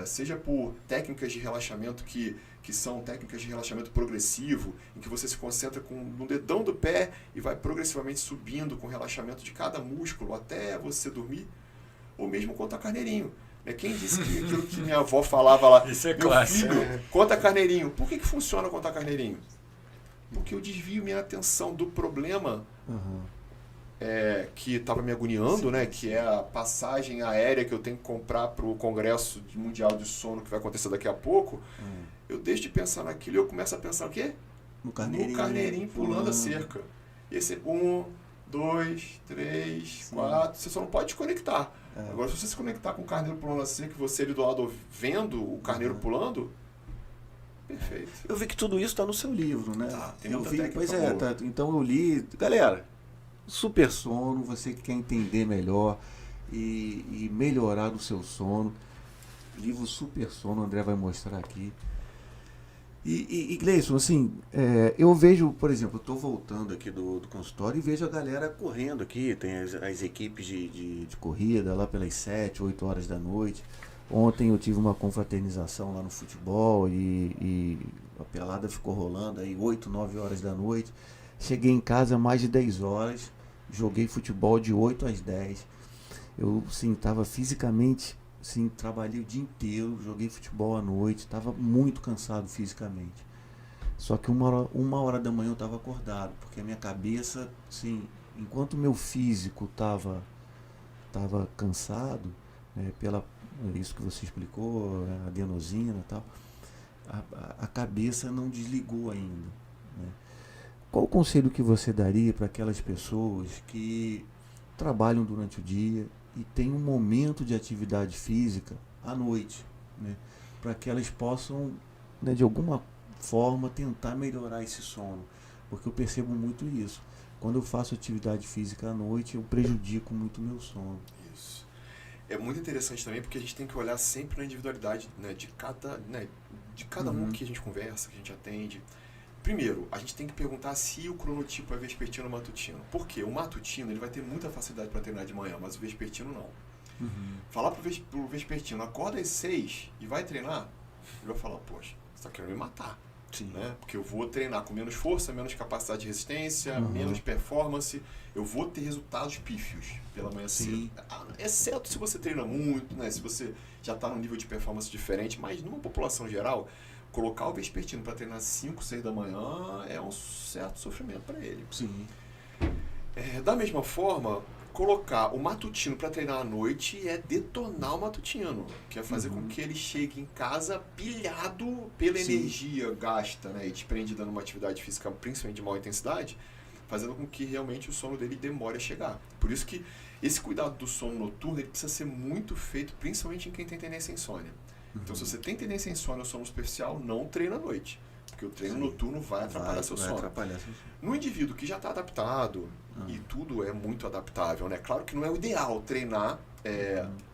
C: seja por técnicas de relaxamento que são técnicas de relaxamento progressivo, em que você se concentra no dedão do pé e vai progressivamente subindo com o relaxamento de cada músculo até você dormir, ou mesmo conta carneirinho. Quem disse que aquilo que minha avó falava lá,
B: isso é
C: meu
B: clássico.
C: filho, conta carneirinho. Por que funciona contar carneirinho? Porque eu desvio minha atenção do problema que estava me agoniando, né? Que é a passagem aérea que eu tenho que comprar para o Congresso Mundial de Sono que vai acontecer daqui a pouco. Eu deixo de pensar naquilo e eu começo a pensar o quê?
A: No
C: carneirinho pulando a cerca. E esse 1, 2, 3, 4, você só não pode desconectar. Agora, se você se conectar com o carneiro pulando a cerca e você ali do lado vendo o carneiro pulando, perfeito.
A: Eu vi que tudo isso está no seu livro, né?
C: Tem muita técnica
A: pois
C: boa.
A: Então eu li. Galera, super sono, você que quer entender melhor e melhorar o seu sono, livro Super Sono, o André vai mostrar aqui. E Gleison, assim, eu vejo, por exemplo, eu estou voltando aqui do consultório e vejo a galera correndo aqui, tem as equipes de corrida lá pelas 7, 8 horas da noite. Ontem eu tive uma confraternização lá no futebol e a pelada ficou rolando aí 8, 9 horas da noite. Cheguei em casa mais de 10 horas, joguei futebol de 8 às 10. Eu, sim, estava fisicamente... Sim, trabalhei o dia inteiro, joguei futebol à noite, estava muito cansado fisicamente. Só que uma hora da manhã eu estava acordado, porque a minha cabeça, sim, enquanto o meu físico estava cansado, isso que você explicou, a adenosina e tal, a cabeça não desligou ainda. Né? Qual o conselho que você daria para aquelas pessoas que trabalham durante o dia e tem um momento de atividade física à noite, né, para que elas possam né, de alguma forma tentar melhorar esse sono, porque eu percebo muito isso. Quando eu faço atividade física à noite, eu prejudico muito o meu sono.
C: Isso. É muito interessante também porque a gente tem que olhar sempre na individualidade, né, de cada um que a gente conversa, que a gente atende. Primeiro, a gente tem que perguntar se o cronotipo é vespertino ou matutino. Por quê? O matutino ele vai ter muita facilidade para treinar de manhã, mas o vespertino não. Falar pro vespertino, acorda às 6 e vai treinar, ele vai falar, poxa, você está querendo me matar.
A: Sim.
C: Né? Porque eu vou treinar com menos força, menos capacidade de resistência, menos performance, eu vou ter resultados pífios pela manhã cedo. Exceto se você treina muito, né? Se você já está num nível de performance diferente, mas numa população geral, colocar o vespertino para treinar 5, 6 da manhã é um certo sofrimento para ele.
A: Sim.
C: Da mesma forma, colocar o matutino para treinar à noite é detonar o matutino, que é fazer com que ele chegue em casa pilhado pela energia gasta, né, e desprendida numa atividade física, principalmente de maior intensidade, fazendo com que realmente o sono dele demore a chegar. Por isso que esse cuidado do sono noturno ele precisa ser muito feito, principalmente em quem tem tendência à insônia. Então, se você tem tendência à insônia ou sono superficial, não treina à noite. Porque o treino noturno vai atrapalhar seu sono. No indivíduo que já está adaptado, e tudo é muito adaptável, né? Claro que não é o ideal treinar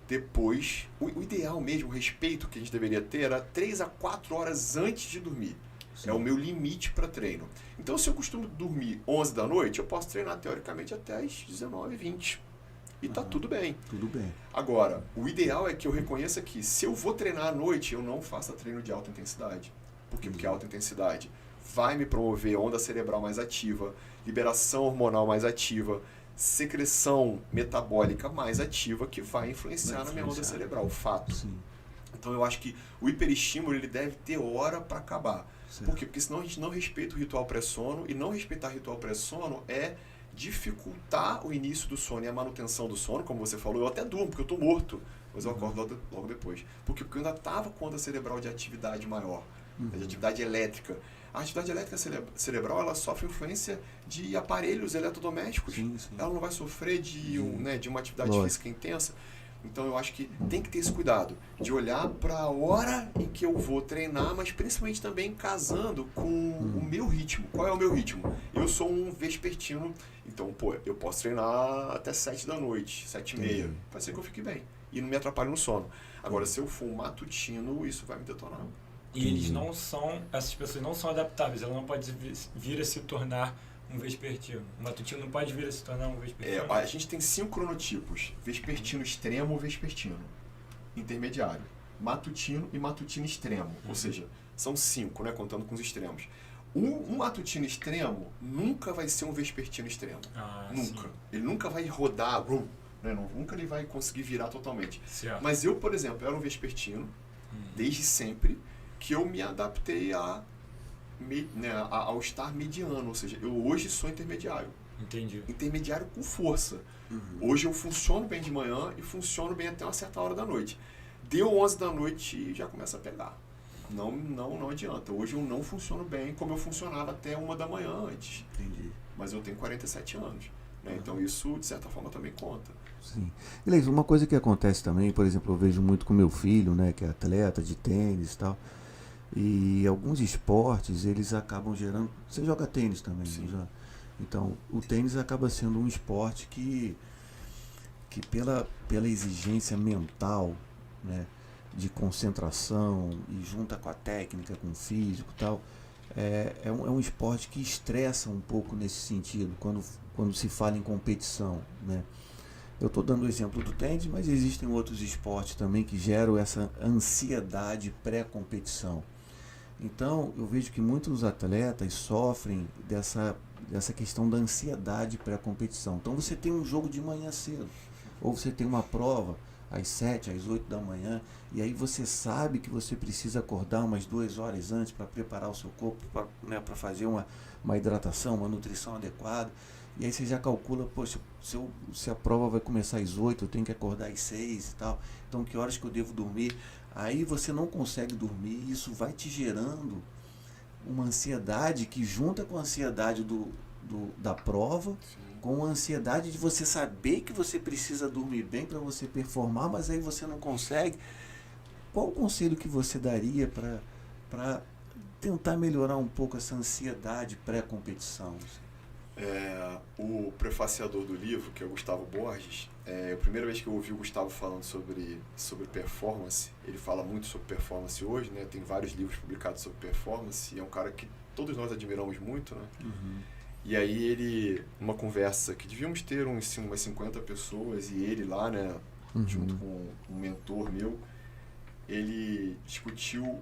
C: depois. O ideal mesmo, o respeito que a gente deveria ter era 3 a 4 horas antes de dormir. Sim. É o meu limite para treino. Então, se eu costumo dormir 11 da noite, eu posso treinar teoricamente até as 19, 20. E tá tudo bem.
A: Tudo bem.
C: Agora, o ideal é que eu reconheça que se eu vou treinar à noite, eu não faça treino de alta intensidade. Por quê? Porque a alta intensidade vai me promover onda cerebral mais ativa, liberação hormonal mais ativa, secreção metabólica mais ativa, que vai influenciar na minha onda cerebral, fato.
A: Sim.
C: Então eu acho que o hiperestímulo ele deve ter hora para acabar.
A: Certo.
C: Por quê? Porque senão a gente não respeita o ritual pré-sono, e não respeitar o ritual pré-sono é dificultar o início do sono e a manutenção do sono, como você falou. Eu até durmo, porque eu estou morto, mas eu acordo logo depois. Porque eu ainda estava com onda cerebral de atividade maior, de atividade elétrica. A atividade elétrica cerebral ela sofre influência de aparelhos eletrodomésticos.
A: Sim.
C: Ela não vai sofrer de uma atividade física intensa. Então eu acho que tem que ter esse cuidado de olhar para a hora em que eu vou treinar, mas principalmente também casando com o meu ritmo. Qual é o meu ritmo? Eu sou um vespertino, então eu posso treinar até 7 da noite, 7h30. Pode ser que eu fique bem e não me atrapalhe no sono. Agora, se eu for um matutino, isso vai me detonar.
B: E eles não são, essas pessoas não são adaptáveis, ela não pode vir a se tornar um vespertino. O matutino não pode vir a se tornar um vespertino.
C: A gente tem 5 cronotipos: vespertino extremo, vespertino intermediário, matutino e matutino extremo. Ou seja, são 5, né, contando com os extremos. Um matutino extremo nunca vai ser um vespertino extremo. Nunca. Sim. Ele nunca vai rodar, né, nunca ele vai conseguir virar totalmente.
B: Certo.
C: Mas eu, por exemplo, era um vespertino desde sempre, que eu me adaptei ao estar mediano, ou seja, eu hoje sou intermediário.
B: Entendi.
C: Intermediário com força. Hoje eu funciono bem de manhã e funciono bem até uma certa hora da noite. Deu 11 da noite e já começa a pegar. Não adianta. Hoje eu não funciono bem como eu funcionava até 1 da manhã antes.
A: Entendi.
C: Mas eu tenho 47 anos. Né? Então isso, de certa forma, também conta.
A: Sim. Beleza, uma coisa que acontece também, por exemplo, eu vejo muito com meu filho, né, que é atleta de tênis e tal. E alguns esportes, eles acabam gerando... Você joga tênis também,
C: Sim.
A: Já? Então, o tênis acaba sendo um esporte que pela exigência mental, né, de concentração, e junta com a técnica, com o físico e tal, é um esporte que estressa um pouco nesse sentido, quando se fala em competição, né? Eu estou dando o exemplo do tênis, mas existem outros esportes também que geram essa ansiedade pré-competição. Então, eu vejo que muitos atletas sofrem dessa questão da ansiedade pré-competição. Então, você tem um jogo de manhã cedo, ou você tem uma prova às 7, às 8 da manhã, e aí você sabe que você precisa acordar umas 2 horas antes para preparar o seu corpo, para fazer uma hidratação, uma nutrição adequada. E aí você já calcula, poxa, se a prova vai começar às 8, eu tenho que acordar às 6 e tal. Então, que horas que eu devo dormir? Aí você não consegue dormir, e isso vai te gerando uma ansiedade que junta com a ansiedade da prova,
C: Sim.
A: com a ansiedade de você saber que você precisa dormir bem para você performar, mas aí você não consegue. Qual o conselho que você daria para tentar melhorar um pouco essa ansiedade pré-competição?
C: O prefaciador do livro, que é o Gustavo Borges, a primeira vez que eu ouvi o Gustavo falando sobre performance, ele fala muito sobre performance hoje, né? Tem vários livros publicados sobre performance, e é um cara que todos nós admiramos muito, né?
A: Uhum.
C: E aí ele, numa conversa que devíamos ter umas 50 pessoas, e ele lá, né, junto com um mentor meu, ele discutiu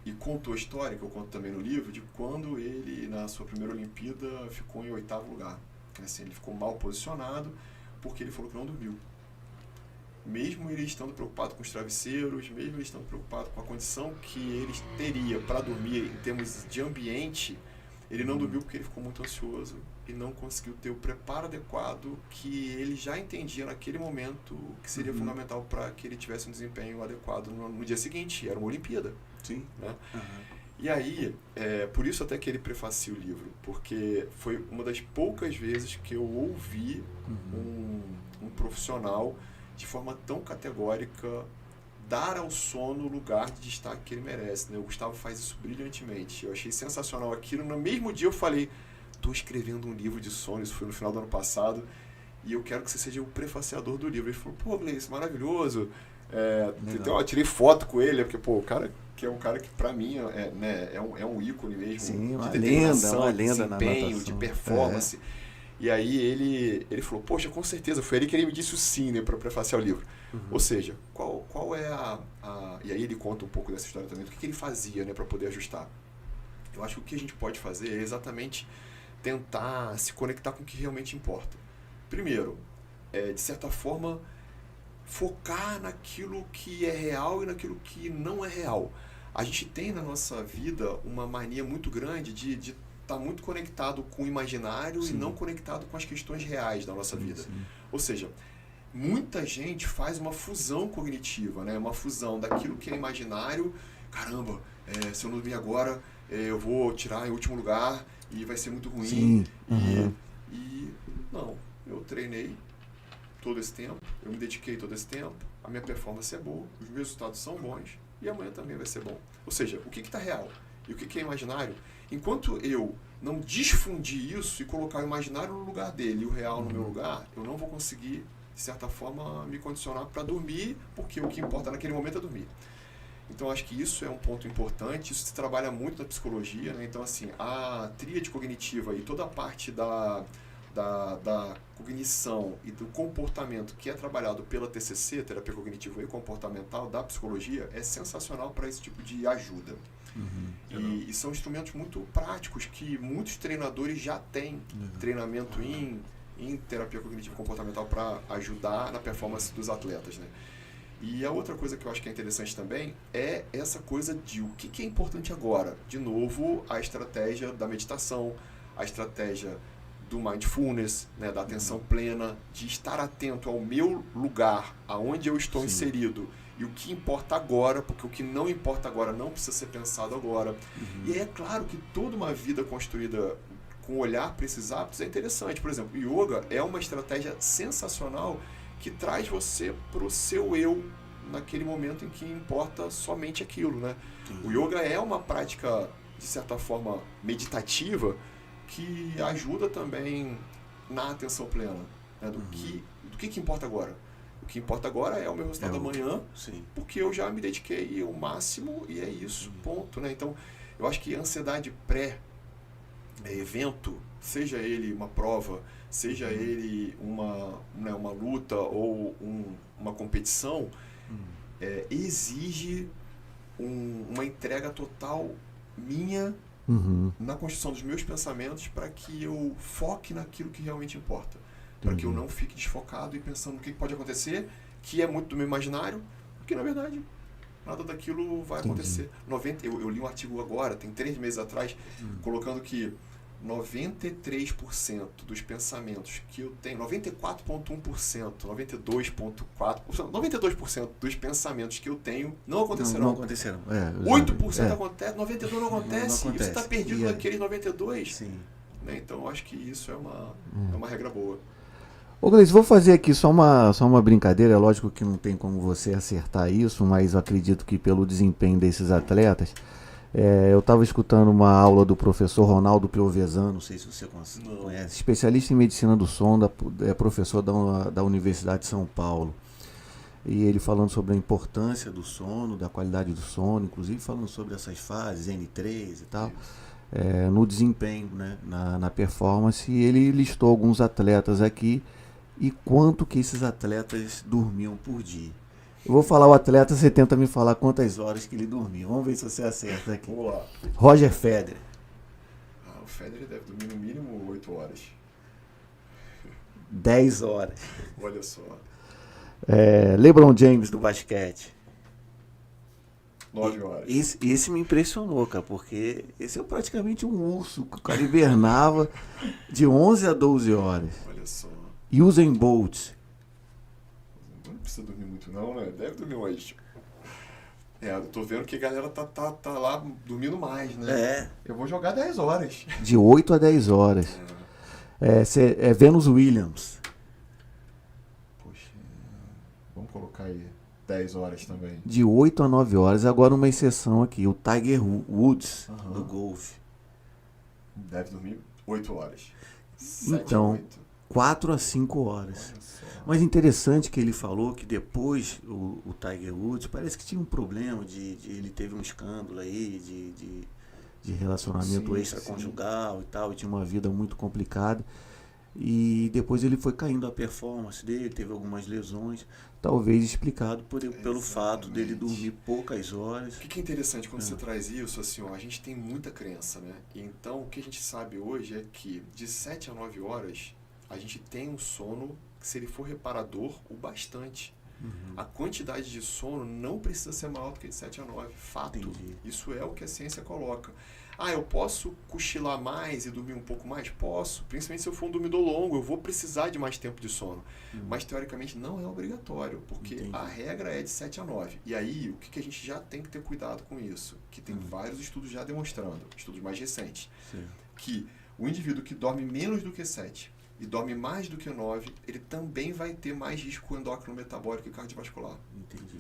C: e contou a história, que eu conto também no livro, de quando ele, na sua primeira Olimpíada, ficou em 8º lugar. Assim, ele ficou mal posicionado porque ele falou que não dormiu. Mesmo ele estando preocupado com os travesseiros, mesmo ele estando preocupado com a condição que ele teria para dormir em termos de ambiente, ele não dormiu porque ele ficou muito ansioso e não conseguiu ter o preparo adequado que ele já entendia naquele momento que seria fundamental para que ele tivesse um desempenho adequado no dia seguinte. Era uma Olimpíada.
A: Sim.
C: Né? E aí, por isso até que ele prefacia o livro, porque foi uma das poucas vezes que eu ouvi um profissional de forma tão categórica dar ao sono o lugar de destaque que ele merece, né? O Gustavo faz isso brilhantemente. Eu achei sensacional aquilo. No mesmo dia eu falei, estou escrevendo um livro de sono, isso foi no final do ano passado, e eu quero que você seja o prefaciador do livro. Ele falou, pô, Gleice, maravilhoso. Então, eu tirei foto com ele, porque pô, o cara que é um cara que pra mim é um ícone mesmo.
A: Sim,
C: de
A: uma lenda
C: de desempenho, de performance. E aí ele falou, poxa, com certeza, foi ele que ele me disse o sim, né, para prefaciar o livro. Ou seja, qual é E aí ele conta um pouco dessa história também, do que ele fazia, né, para poder ajustar. Eu acho que o que a gente pode fazer é exatamente tentar se conectar com o que realmente importa. Primeiro, de certa forma, focar naquilo que é real e naquilo que não é real. A gente tem na nossa vida uma mania muito grande de estar muito conectado com o imaginário e não conectado com as questões reais da nossa vida. Ou seja, muita gente faz uma fusão cognitiva, né? Uma fusão daquilo que é imaginário. Caramba, se eu não dormir agora, eu vou tirar em último lugar e vai ser muito ruim.
A: Sim.
C: E não, eu treinei todo esse tempo, eu me dediquei todo esse tempo, a minha performance é boa, os meus resultados são bons e amanhã também vai ser bom. Ou seja, o que está real e o que é imaginário, enquanto eu não desfundir isso e colocar o imaginário no lugar dele e o real no meu lugar, eu não vou conseguir, de certa forma, me condicionar para dormir, porque o que importa naquele momento é dormir. Então, acho que isso é um ponto importante, isso se trabalha muito na psicologia, né? Então, assim, a tríade cognitiva e toda a parte da cognição e do comportamento que é trabalhado pela TCC, terapia cognitiva e comportamental, da psicologia, é sensacional para esse tipo de ajuda. E são instrumentos muito práticos que muitos treinadores já têm treinamento em terapia cognitiva e comportamental para ajudar na performance dos atletas, né? E a outra coisa que eu acho que é interessante também é essa coisa de o que é importante agora. De novo, a estratégia da meditação, a estratégia do mindfulness, né, da atenção plena, de estar atento ao meu lugar, aonde eu estou inserido, e o que importa agora, porque o que não importa agora não precisa ser pensado agora. E é claro que toda uma vida construída com olhar para esses hábitos é interessante. Por exemplo, o yoga é uma estratégia sensacional que traz você para o seu eu naquele momento em que importa somente aquilo, né? O yoga é uma prática, de certa forma, meditativa, que ajuda também na atenção plena, né? Do que importa agora. O que importa agora é o meu resultado amanhã, porque eu já me dediquei ao máximo e é isso, ponto, né? Então, eu acho que a ansiedade pré-evento, seja ele uma prova, seja ele uma luta ou uma competição, exige uma entrega total minha na construção dos meus pensamentos para que eu foque naquilo que realmente importa. Para que eu não fique desfocado e pensando no que pode acontecer, que é muito do meu imaginário, porque na verdade nada daquilo vai acontecer. Eu li um artigo agora, tem 3 meses atrás, colocando que 93% dos pensamentos que eu tenho, 94,1%, 92% dos pensamentos que eu tenho não acontecerão.
A: Não acontecerão.
C: 8% acontece, 92% não acontece.
A: Não
C: E você está perdido naqueles 92%.
A: Sim.
C: Né? Então, eu acho que isso é uma regra boa.
A: Ô Gleice, vou fazer aqui só uma brincadeira. É lógico que não tem como você acertar isso, mas eu acredito que pelo desempenho desses atletas, Eu estava escutando uma aula do professor Ronaldo Piovesan, não sei se você conhece, especialista em medicina do sono, professor da Universidade de São Paulo. E ele falando sobre a importância do sono, da qualidade do sono, inclusive falando sobre essas fases, N3 e tal, no desempenho, né, na performance. E ele listou alguns atletas aqui e quanto que esses atletas dormiam por dia. Eu vou falar o atleta, você tenta me falar quantas horas que ele dormia. Vamos ver se você acerta aqui.
C: Vamos lá.
A: Roger Federer.
C: O Federer deve dormir no mínimo 8 horas.
A: 10 horas.
C: Olha só.
A: LeBron James do basquete.
C: 9 horas.
A: Esse me impressionou, cara, porque esse é praticamente um urso. O cara hibernava de 11 a 12 horas.
C: Olha só.
A: Usain Bolt.
C: Não precisa dormir muito não, né? Deve dormir mais. Eu tô vendo que a galera tá lá dormindo mais, né? Eu vou jogar 10 horas.
A: De 8 a 10 horas. Venus Williams.
C: Poxa, vamos colocar aí 10 horas também.
A: De 8 a 9 horas. Agora uma exceção aqui, o Tiger Woods, do golfe.
C: Deve dormir 8 horas.
A: 4 a 5 horas. Mas interessante que ele falou que depois o Tiger Woods parece que tinha um problema ele teve um escândalo aí de relacionamento extraconjugal e tal, e tinha uma vida muito complicada. E depois ele foi caindo a performance dele, teve algumas lesões, talvez explicado pelo fato dele dormir poucas horas.
C: O que é interessante quando você traz isso, assim, a gente tem muita crença, né? Então o que a gente sabe hoje é que de 7 a 9 horas a gente tem um sono que, se ele for reparador, o bastante. A quantidade de sono não precisa ser maior do que de 7 a 9. Fato.
A: Entendi.
C: Isso é o que a ciência coloca. Eu posso cochilar mais e dormir um pouco mais? Posso. Principalmente se eu for um dormidor longo, eu vou precisar de mais tempo de sono. Mas, teoricamente, não é obrigatório, porque a regra é de 7 a 9. E aí, o que a gente já tem que ter cuidado com isso? Que tem vários estudos já demonstrando, estudos mais recentes, que o indivíduo que dorme menos do que 7 e dorme mais do que 9, ele também vai ter mais risco endócrino metabólico e cardiovascular.
A: Entendi.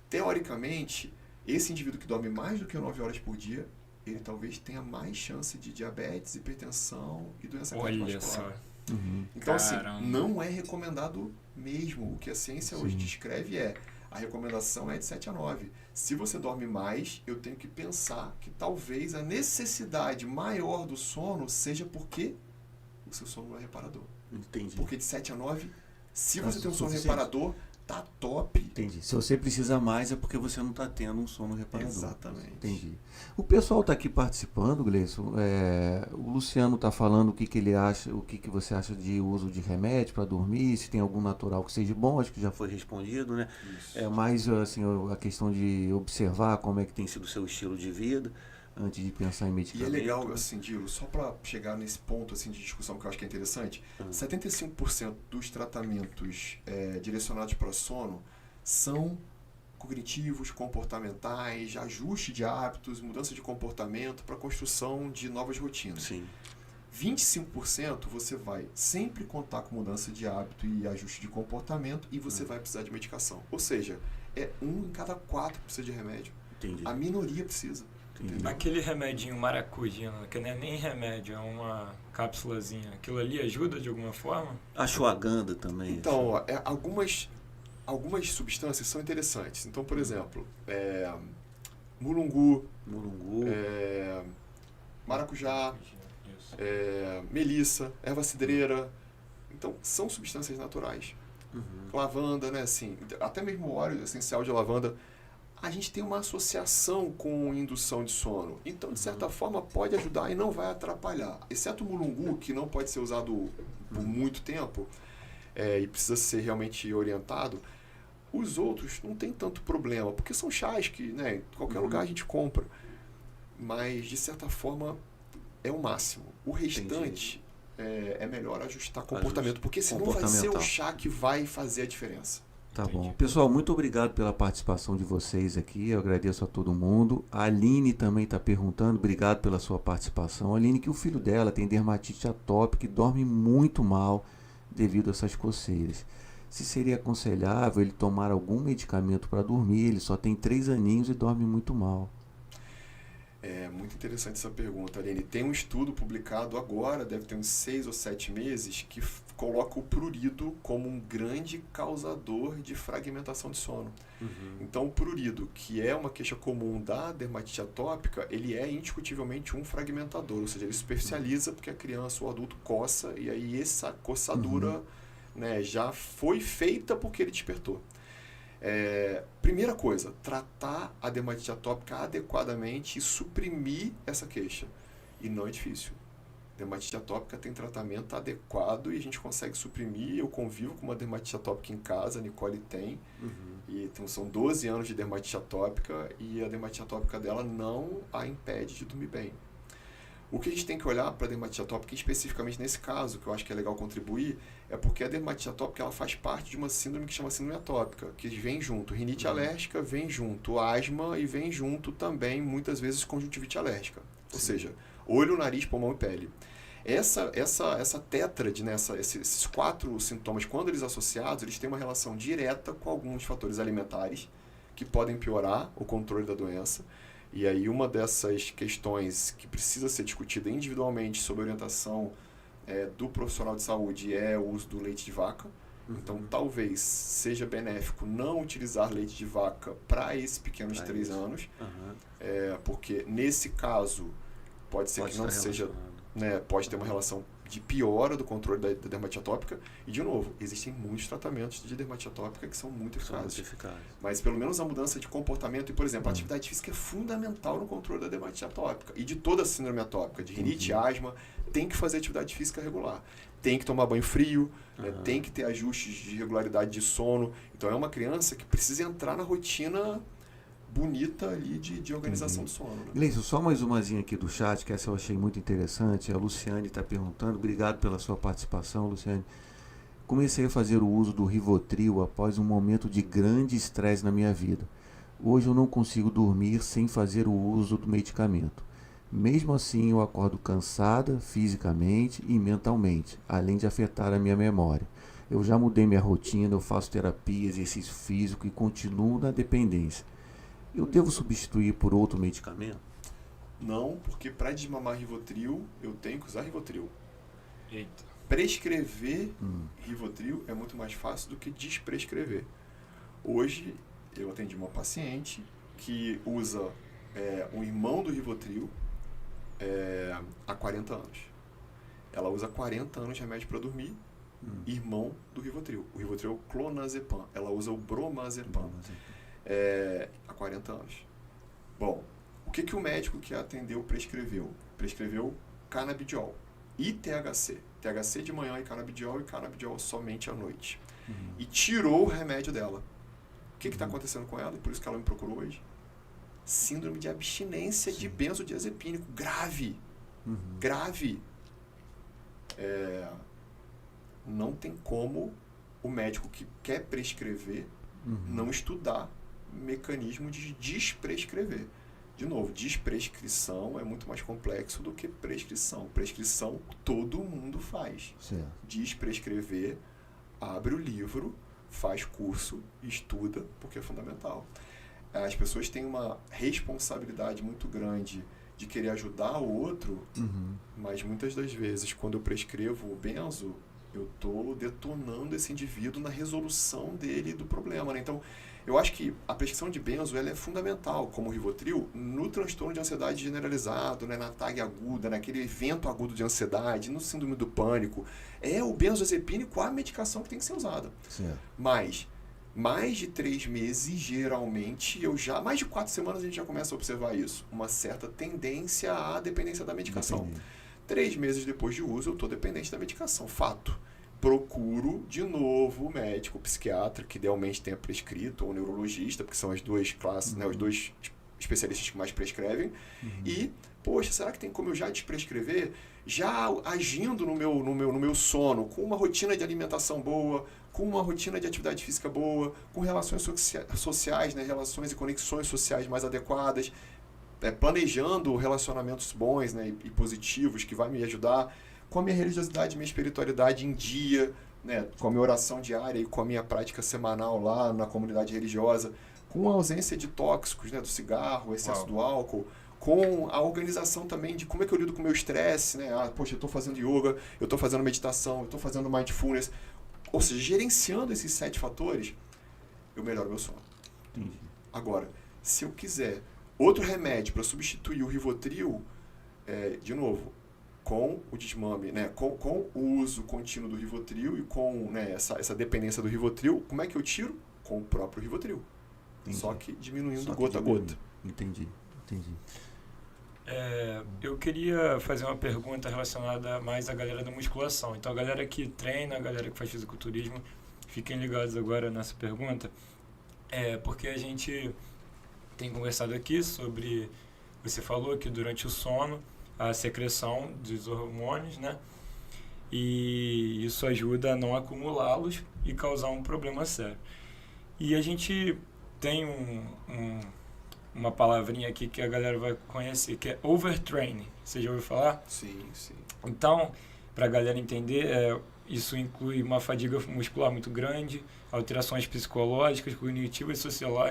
C: Teoricamente, esse indivíduo que dorme mais do que 9 horas por dia, ele talvez tenha mais chance de diabetes, hipertensão e doença cardiovascular.
B: Olha só.
C: Então,
B: Caramba.
C: assim, não é recomendado mesmo. O que a ciência hoje descreve a recomendação é de 7 a 9. Se você dorme mais, eu tenho que pensar que talvez a necessidade maior do sono seja porque o seu sono não é reparador.
A: Entendi.
C: Porque de 7 a 9, se
A: Tá
C: você tem um sono
A: suficiente.
C: Reparador, tá top.
A: Entendi. Se você precisa mais é porque você não está tendo um sono reparador.
C: Exatamente.
A: Entendi. O pessoal está aqui participando, Gleison. O Luciano está falando o que ele acha, o que você acha de uso de remédio para dormir, se tem algum natural que seja bom, acho que já foi respondido, né?
C: Isso.
A: É mais assim, a questão de observar como é que tem sido o seu estilo de vida antes de pensar em
C: E
A: medicamento.
C: é legal, assim, Dilo, só para chegar nesse ponto assim, de discussão que eu acho que é interessante, 75% dos tratamentos direcionados para sono são cognitivos, comportamentais, ajuste de hábitos, mudança de comportamento para construção de novas rotinas.
A: Sim.
C: 25% você vai sempre contar com mudança de hábito e ajuste de comportamento e você vai precisar de medicação. Ou seja, 1 em cada 4 precisa de remédio.
A: Entendi.
C: A minoria precisa. Entendeu?
B: Aquele remedinho maracujina, que não é nem remédio, é uma cápsulazinha, aquilo ali ajuda de alguma forma?
A: Ashwagandha também.
C: Então, algumas substâncias são interessantes. Então, por exemplo, mulungu, maracujá,
B: Isso.
C: melissa, erva cidreira. Então, são substâncias naturais. Lavanda, né? Assim, até mesmo o óleo essencial de lavanda, a gente tem uma associação com indução de sono. Então, de certa forma, pode ajudar e não vai atrapalhar. Exceto o mulungu, que não pode ser usado por muito tempo e precisa ser realmente orientado, os outros não tem tanto problema, porque são chás que, né, em qualquer lugar a gente compra. Mas, de certa forma, é o máximo. O restante é melhor ajustar comportamento, porque senão vai ser o chá que vai fazer a diferença.
A: Tá bom. Pessoal, muito obrigado pela participação de vocês aqui. Eu agradeço a todo mundo. A Aline também está perguntando. Obrigado pela sua participação. A Aline, que o filho dela tem dermatite atópica e dorme muito mal devido a essas coceiras. Se seria aconselhável ele tomar algum medicamento para dormir? Ele só tem 3 aninhos e dorme muito mal.
C: É muito interessante essa pergunta, Aline. Tem um estudo publicado agora, deve ter uns 6 ou 7 meses, que coloca o prurido como um grande causador de fragmentação de sono. Então, o prurido, que é uma queixa comum da dermatite atópica, ele é indiscutivelmente um fragmentador, ou seja, ele superficializa porque a criança ou o adulto coça, e aí essa coçadura né, já foi feita porque ele despertou. Primeira coisa, tratar a dermatite atópica adequadamente e suprimir essa queixa. E não é difícil. Dermatite atópica tem tratamento adequado e a gente consegue suprimir. Eu convivo com uma dermatite atópica em casa, a Nicole tem. E então, são 12 anos de dermatite atópica e a dermatite atópica dela não a impede de dormir bem. O que a gente tem que olhar para a dermatite atópica, especificamente nesse caso, que eu acho que é legal contribuir, é porque a dermatite atópica ela faz parte de uma síndrome que chama síndrome atópica, que vem junto rinite alérgica, vem junto asma e vem junto também, muitas vezes, conjuntivite alérgica. Ou seja, olho, nariz, pulmão e pele. Essa tétrade, né, esses 4 sintomas, quando eles associados, eles têm uma relação direta com alguns fatores alimentares que podem piorar o controle da doença. E aí uma dessas questões que precisa ser discutida individualmente sob orientação do profissional de saúde é o uso do leite de vaca. Então talvez seja benéfico não utilizar leite de vaca para esse pequeno de 3 anos, porque nesse caso pode ser que não seja, né, pode ter uma relação de piora do controle da dermatite atópica. E, de novo, existem muitos tratamentos de dermatite atópica que são muito eficazes. Mas, pelo menos, a mudança de comportamento e, por exemplo, a atividade física é fundamental no controle da dermatite atópica. E de toda a síndrome atópica, de rinite, asma, tem que fazer atividade física regular. Tem que tomar banho frio, né, tem que ter ajustes de regularidade de sono. Então, é uma criança que precisa entrar na rotina bonita ali de organização do sono. Né?
A: Gleison, só mais umazinha aqui do chat, que essa eu achei muito interessante. A Luciane está perguntando, obrigado pela sua participação, Luciane. Comecei a fazer o uso do Rivotril após um momento de grande estresse na minha vida. Hoje eu não consigo dormir sem fazer o uso do medicamento. Mesmo assim, eu acordo cansada fisicamente e mentalmente, além de afetar a minha memória. Eu já mudei minha rotina, eu faço terapia, exercício físico e continuo na dependência. Eu devo substituir por outro medicamento?
C: Não, porque para desmamar Rivotril, eu tenho que usar Rivotril.
B: Eita.
C: Prescrever Rivotril é muito mais fácil do que desprescrever. Hoje, eu atendi uma paciente que usa um irmão do Rivotril há 40 anos. Ela usa 40 anos de remédio para dormir, irmão do Rivotril. O Rivotril é o clonazepam. Ela usa o bromazepam. Há 40 anos. Bom, o que o médico que a atendeu prescreveu? Prescreveu canabidiol e THC. THC de manhã e canabidiol somente à noite. E tirou o remédio dela. O que está acontecendo com ela? E por isso que ela me procurou hoje. Síndrome de abstinência de benzodiazepínico. Grave. Grave. Não tem como o médico que quer prescrever não estudar mecanismo de desprescrever. De novo, desprescrição é muito mais complexo do que prescrição. Prescrição todo mundo faz.
A: Certo.
C: Desprescrever, abre o livro, faz curso, estuda, porque é fundamental. As pessoas têm uma responsabilidade muito grande de querer ajudar o outro, mas muitas das vezes, quando eu prescrevo o benzo, eu estou detonando esse indivíduo na resolução dele do problema. Né? Então, eu acho que a prescrição de benzo ela é fundamental, como o Rivotril, no transtorno de ansiedade generalizado, né, na TAG aguda, naquele evento agudo de ansiedade, no síndrome do pânico. É o benzodiazepínico a medicação que tem que ser usada.
A: Certo.
C: Mas, mais de 3 meses, geralmente, mais de 4 semanas a gente já começa a observar isso. Uma certa tendência à dependência da medicação. 3 meses depois de uso, eu estou dependente da medicação. Fato. Procuro, de novo, o médico, o psiquiatra, que idealmente tenha prescrito, ou o neurologista, porque são as duas classes, né, os dois especialistas que mais prescrevem. E, poxa, será que tem como eu já desprescrever? Já agindo no meu sono, com uma rotina de alimentação boa, com uma rotina de atividade física boa, com relações sociais, né, relações e conexões sociais mais adequadas, planejando relacionamentos bons, né, e positivos que vai me ajudar, com a minha religiosidade, minha espiritualidade em dia, né, com a minha oração diária e com a minha prática semanal lá na comunidade religiosa, com a ausência de tóxicos, né, do cigarro, excesso do álcool, com a organização também de como é que eu lido com o meu estresse, né? Poxa, eu estou fazendo yoga, eu estou fazendo meditação, eu estou fazendo mindfulness. Ou seja, gerenciando esses 7 fatores, eu melhoro meu sono.
A: Entendi.
C: Agora, se eu quiser outro remédio para substituir o Rivotril, de novo, com o desmame, né? com o uso contínuo do Rivotril e com, né, essa dependência do Rivotril, como é que eu tiro? Com o próprio Rivotril.
A: Entendi.
C: Só que diminuindo
A: Só que
C: gota a
A: diminui.
C: gota.
A: Entendi.
B: Eu queria fazer uma pergunta relacionada mais à galera da musculação. Então, a galera que treina, a galera que faz fisiculturismo, fiquem ligados agora nessa pergunta. Porque a gente tem conversado aqui sobre... Você falou que durante o sono, a secreção dos hormônios, né? E isso ajuda a não acumulá-los e causar um problema sério. E a gente tem uma palavrinha aqui que a galera vai conhecer, que é overtraining. Você já ouviu falar?
C: Sim, sim.
B: Então, para a galera entender, isso inclui uma fadiga muscular muito grande, alterações psicológicas, cognitivas,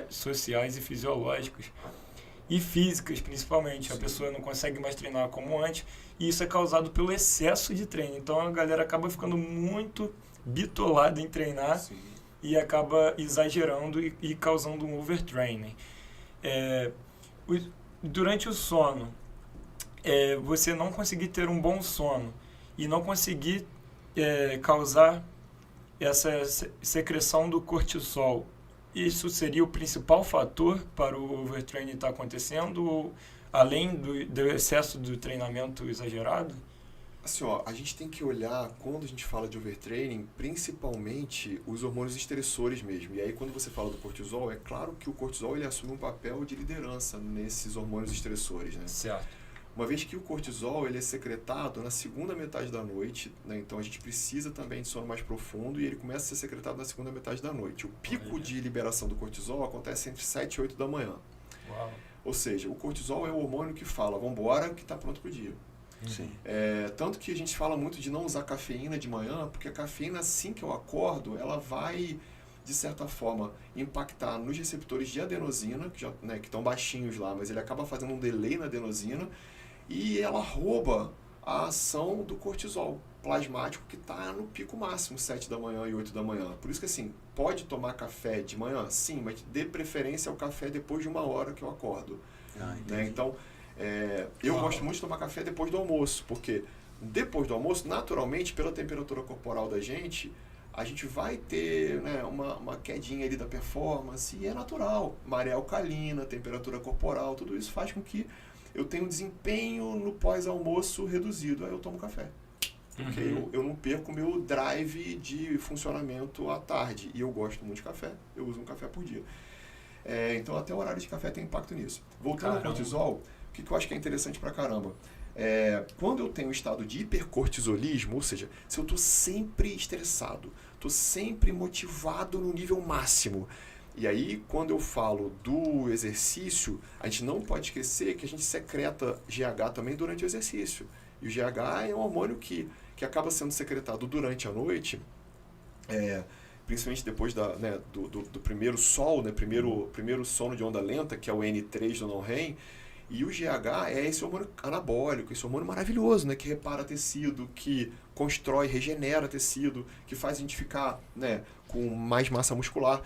B: sociais e fisiológicas. E físicas, principalmente.
C: Sim.
B: A pessoa não consegue mais treinar como antes, e isso é causado pelo excesso de treino. Então, a galera acaba ficando muito bitolada em treinar.
C: Sim.
B: E acaba exagerando e causando um overtraining. Durante o sono, você não conseguir ter um bom sono e não conseguir causar essa secreção do cortisol, isso seria o principal fator para o overtraining estar acontecendo, ou, além do excesso do treinamento exagerado?
C: Assim, a gente tem que olhar, quando a gente fala de overtraining, principalmente os hormônios estressores mesmo. E aí, quando você fala do cortisol, é claro que o cortisol ele assume um papel de liderança nesses hormônios estressores, né?
B: Certo.
C: Uma vez que o cortisol ele é secretado na segunda metade da noite, né? Então a gente precisa também de sono mais profundo e ele começa a ser secretado na segunda metade da noite. O pico de liberação do cortisol acontece entre 7 e 8 da manhã.
B: Uau.
C: Ou seja, o cortisol é o hormônio que fala, vambora que está pronto para o dia.
A: Sim.
C: Tanto que a gente fala muito de não usar cafeína de manhã, porque a cafeína, assim que eu acordo, ela vai, de certa forma, impactar nos receptores de adenosina, que estão baixinhos lá, mas ele acaba fazendo um delay na adenosina, e ela rouba a ação do cortisol plasmático, que está no pico máximo, 7 da manhã e 8 da manhã. Por isso que, assim, pode tomar café de manhã? Sim, mas dê preferência ao café depois de 1 hora que eu acordo. Né? Então, eu gosto muito de tomar café depois do almoço, porque depois do almoço, naturalmente, pela temperatura corporal da gente, a gente vai ter, né, uma quedinha ali da performance, e é natural. Maré alcalina, temperatura corporal, tudo isso faz com que eu tenha um desempenho no pós-almoço reduzido. Aí eu tomo café. Porque eu não perco o meu drive de funcionamento à tarde. E eu gosto muito de café, eu uso um café por dia. Então até o horário de café tem impacto nisso. Voltando ao cortisol, o que eu acho que é interessante pra caramba? Quando eu tenho um estado de hipercortisolismo, ou seja, se eu estou sempre estressado, estou sempre motivado no nível máximo, e aí quando eu falo do exercício, a gente não pode esquecer que a gente secreta GH também durante o exercício. E o GH é um hormônio que acaba sendo secretado durante a noite, principalmente depois do primeiro sol, né, primeiro sono de onda lenta, que é o N3 do Non-REM. E o GH é esse hormônio anabólico, esse hormônio maravilhoso, né, que repara tecido, que constrói, regenera tecido, que faz a gente ficar, né, com mais massa muscular.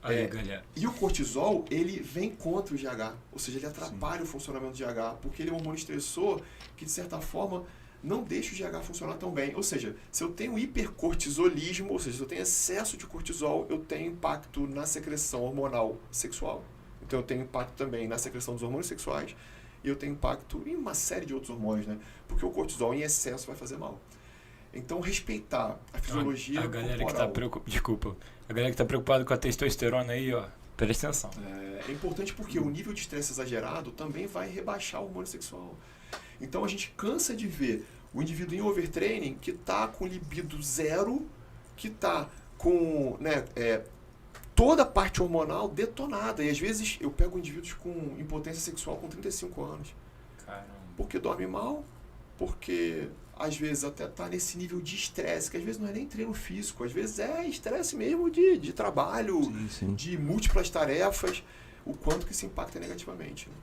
B: Aí, galera.
C: E o cortisol, ele vem contra o GH, ou seja, ele atrapalha o funcionamento do GH, porque ele é um hormônio estressor que, de certa forma, não deixa o GH funcionar tão bem. Ou seja, se eu tenho hipercortisolismo, ou seja, se eu tenho excesso de cortisol, eu tenho impacto na secreção hormonal sexual. Então eu tenho impacto também na secreção dos hormônios sexuais e eu tenho impacto em uma série de outros hormônios, né? Porque o cortisol em excesso vai fazer mal. Então respeitar a fisiologia
B: a galera
C: corporal.
B: A galera que está preocupada com a testosterona aí, ó, presta atenção.
C: É importante porque o nível de estresse exagerado também vai rebaixar o hormônio sexual. Então a gente cansa de ver o indivíduo em overtraining que está com libido zero, que está com, né, toda a parte hormonal detonada. E às vezes eu pego indivíduos com impotência sexual com 35 anos.
B: Caramba.
C: Porque dorme mal, porque às vezes até está nesse nível de estresse, que às vezes não é nem treino físico, às vezes é estresse mesmo de trabalho,
A: Sim.
C: de múltiplas tarefas, o quanto que isso impacta negativamente. Né?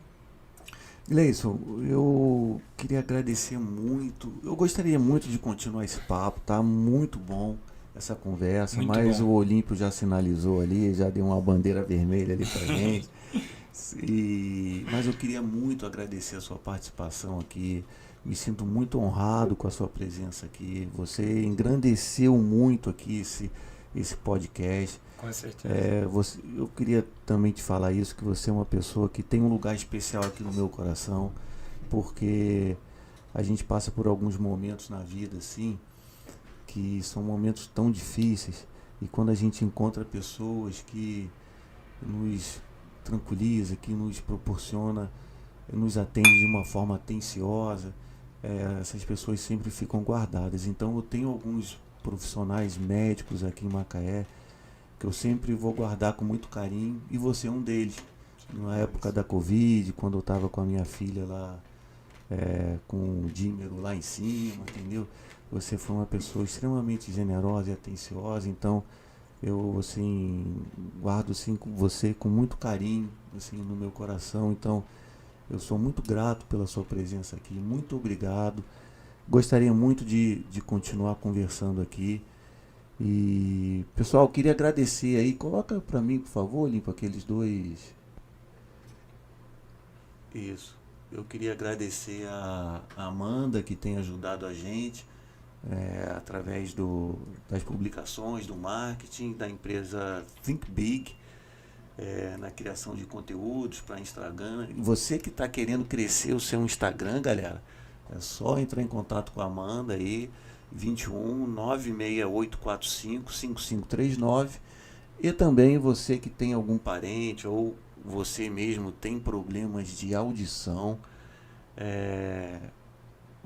A: Gleison, eu queria agradecer muito. Eu gostaria muito de continuar esse papo, tá muito bom essa conversa,
B: Muito
A: mas
B: bom.
A: o Olímpio já sinalizou ali, já deu uma bandeira vermelha ali pra gente. Mas eu queria muito agradecer a sua participação aqui. Me sinto muito honrado com a sua presença aqui. Você engrandeceu muito aqui esse podcast.
B: Com certeza.
A: Eu queria também te falar isso, que você é uma pessoa que tem um lugar especial aqui no meu coração, porque a gente passa por alguns momentos na vida assim, que são momentos tão difíceis, e quando a gente encontra pessoas que nos tranquiliza, que nos proporciona, nos atende de uma forma atenciosa, essas pessoas sempre ficam guardadas. Então eu tenho alguns profissionais médicos aqui em Macaé que eu sempre vou guardar com muito carinho, e você é um deles. Na época da Covid, quando eu estava com a minha filha lá, com o dímero lá em cima, entendeu? Você foi uma pessoa extremamente generosa e atenciosa, então eu assim guardo assim com você com muito carinho assim no meu coração. Então eu sou muito grato pela sua presença aqui, muito obrigado. Gostaria muito de continuar conversando aqui. E pessoal, queria agradecer aí, coloca para mim, por favor, limpa aqueles dois. Isso. Eu queria agradecer a Amanda, que tem ajudado a gente através das publicações, do marketing, da empresa Think Big, na criação de conteúdos para Instagram. E você que está querendo crescer o seu Instagram, galera, é só entrar em contato com a Amanda aí, 21 96845 5539. E também você que tem algum parente ou você mesmo tem problemas de audição,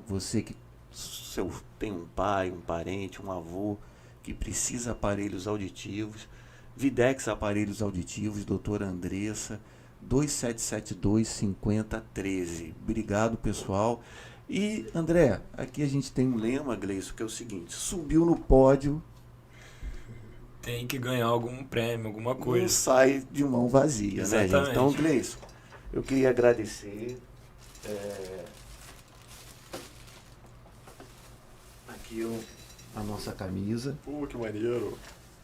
A: você que tem um pai, um parente, um avô que precisa de aparelhos auditivos, Videx Aparelhos Auditivos, doutora Andressa, 2772-5013. Obrigado, pessoal. E, André, aqui a gente tem um lema, Gleison, que é o seguinte: subiu no pódio,
B: Tem que ganhar algum prêmio, alguma
A: não
B: coisa.
A: sai de mão vazia, né, gente?
B: Exatamente.
A: Então, Gleison, eu queria agradecer. Aqui a nossa camisa.
C: Pô, que maneiro.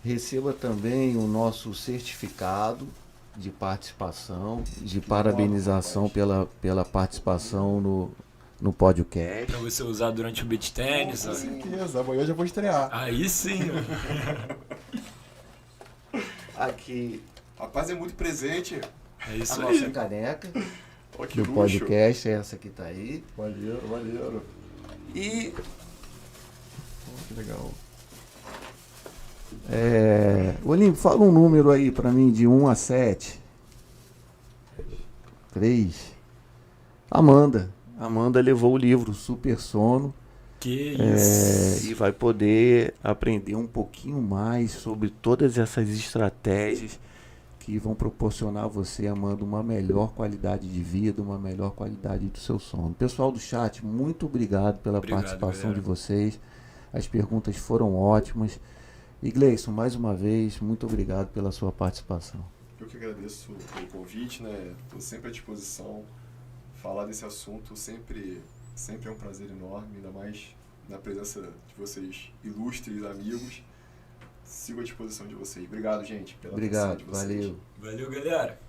A: Receba também o nosso certificado de participação, de parabenização pela participação no podcast.
B: Pra você usar durante o beach tennis.
C: Com
B: ó.
C: certeza, amanhã eu já vou estrear.
B: Aí sim.
A: Aqui
C: Rapaz, é muito presente.
B: É
A: a
B: isso
A: nossa
B: aí.
A: caneca
C: Ó, que
A: do
C: luxo.
A: podcast, essa que tá aí.
C: Maneiro, maneiro.
A: E
C: Que legal.
A: Olímpio, fala um número aí pra mim de 1 a 7. 3. Amanda levou o livro Super Sono.
B: Que isso.
A: E vai poder aprender um pouquinho mais sobre todas essas estratégias que vão proporcionar a você, Amanda, uma melhor qualidade de vida, uma melhor qualidade do seu sono. Pessoal do chat, muito obrigado pela participação
B: galera.
A: de vocês. As perguntas foram ótimas. E Gleison, mais uma vez, muito obrigado pela sua participação.
C: Eu que agradeço pelo convite, né? Estou sempre à disposição. Falar desse assunto sempre é um prazer enorme, ainda mais na presença de vocês ilustres amigos. Sigo à disposição de vocês. Obrigado, gente, pela atenção
A: Obrigado,
C: de vocês.
A: valeu.
B: Valeu, galera.